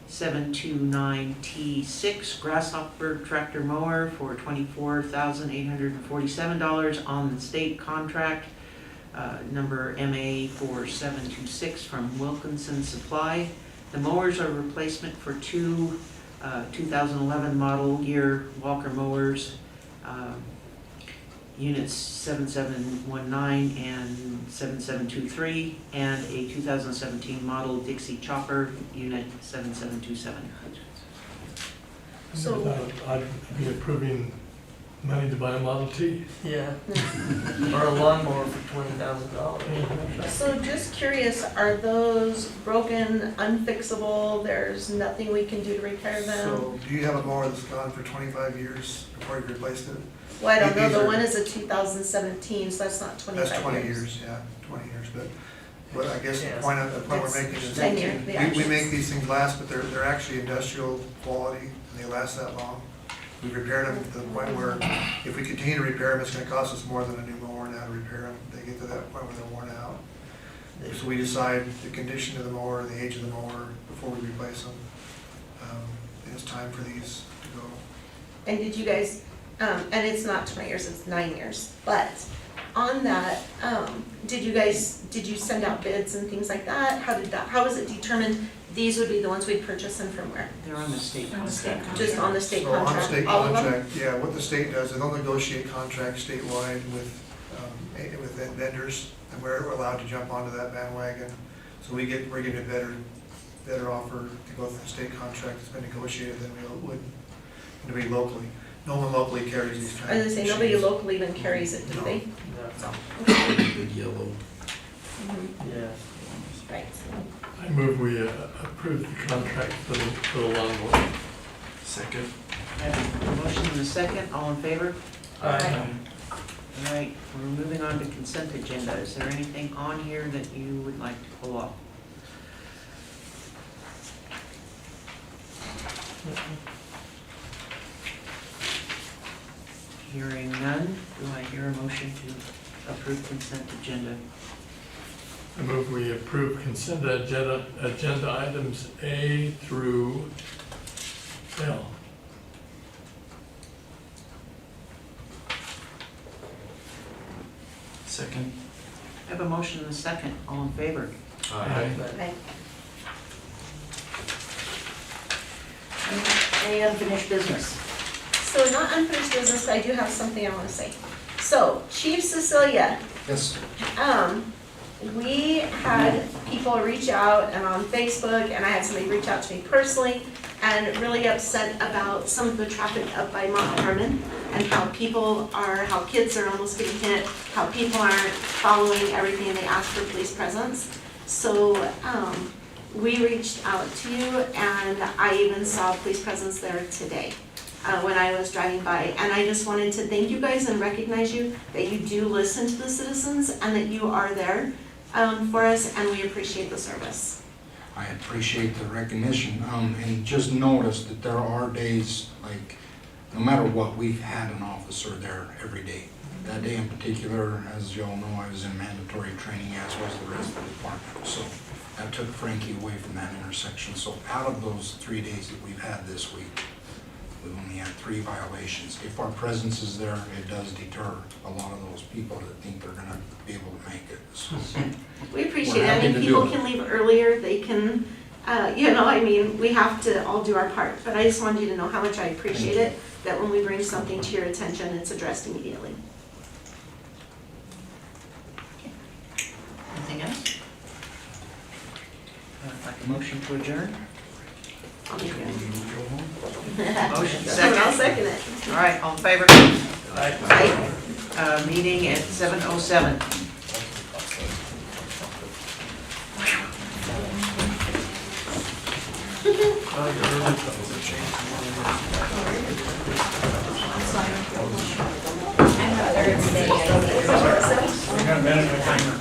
729T6 Grasshopper tractor mower for $24,847 on the state contract. Number MA4726 from Wilkinson Supply. The mowers are replacement for 2 2011 model year Walker mowers, units 7719 and 7723, and a 2017 model Dixie Chopper, unit 7727. So I'd be approving money to buy a Model T. Yeah. Or a lawnmower for $20,000. So just curious, are those broken, unfixable, there's nothing we can do to repair them? So, do you have a mower that's gone for 25 years before you replaced it? Well, I don't know, These the are- one is a 2017, so that's not 25 years. That's 20 years, yeah, 20 years, but I guess the Yeah. point we're That's making is 10 years, the we actions. make these things last, but they're actually industrial quality, and they last that long. We repaired them to the point where if we continue to repair them, it's gonna cost us more than a new mower now to repair them. They get to that point where they're worn out. So we decide the condition of the mower, the age of the mower before we replace them. And it's time for these to go. And did you guys, and it's not 20 years, it's 9 years, but on that, did you send out bids and things like that? How was it determined these would be the ones we'd purchase and from where? They're on the state On the state contract. Just on the state So on the contract, state all of them? contract, yeah, what the state does, they'll negotiate contracts statewide with vendors, and we're allowed to jump onto that bandwagon. So we're getting a better offer to go through the state contract that's been negotiated than we would to be locally. No one locally carries these I kinds was of gonna say, nobody machines. locally even carries it, do they? So, Big yellow. mhm, Yeah. right. I move we approve the contract for the lawnmower. Second. I have a motion and a second, all in favor? Aye. All right, we're moving on to consent agenda. Is there anything on here that you would like to pull off? Hearing none, do I hear a motion to approve consent agenda? I move we approve consent agenda items A through L. Second. I have a motion and a second, all in favor? Aye. Okay. Any unfinished business? So not unfinished business, but I do have something I wanna say. So Chief Cecilia, Yes. we had people reach out and on Facebook, and I had somebody reach out to me personally and really upset about some of the traffic up by Mount Herman and how kids are almost getting hit, how people aren't following everything and they ask for police presence. So, we reached out to you and I even saw police presence there today. When I was driving by, and I just wanted to thank you guys and recognize you, that you do listen to the citizens and that you are there for us, and we appreciate the service. I appreciate the recognition, and just notice that there are days, like, no matter what, we've had an officer there every day. That day in particular, as you all know, I was in mandatory training, as was the rest of the department, so that took Frankie away from that intersection. So out of those 3 days that we've had this week, We've only had 3 violations. If our presence is there, it does deter a lot of those people that think they're gonna be able to make it. So, We appreciate we're it. I happy mean, to do people it. can leave earlier, they can, you know, I mean, we have to all do our part. But I just wanted you to know how much I appreciate it, that when we bring something to your attention, it's addressed immediately. Anything else? Like a motion to adjourn? I'll make it. Motion I'll second. second it. All right, all in favor? Aye. Meeting at 7:07. I got a minute, timer.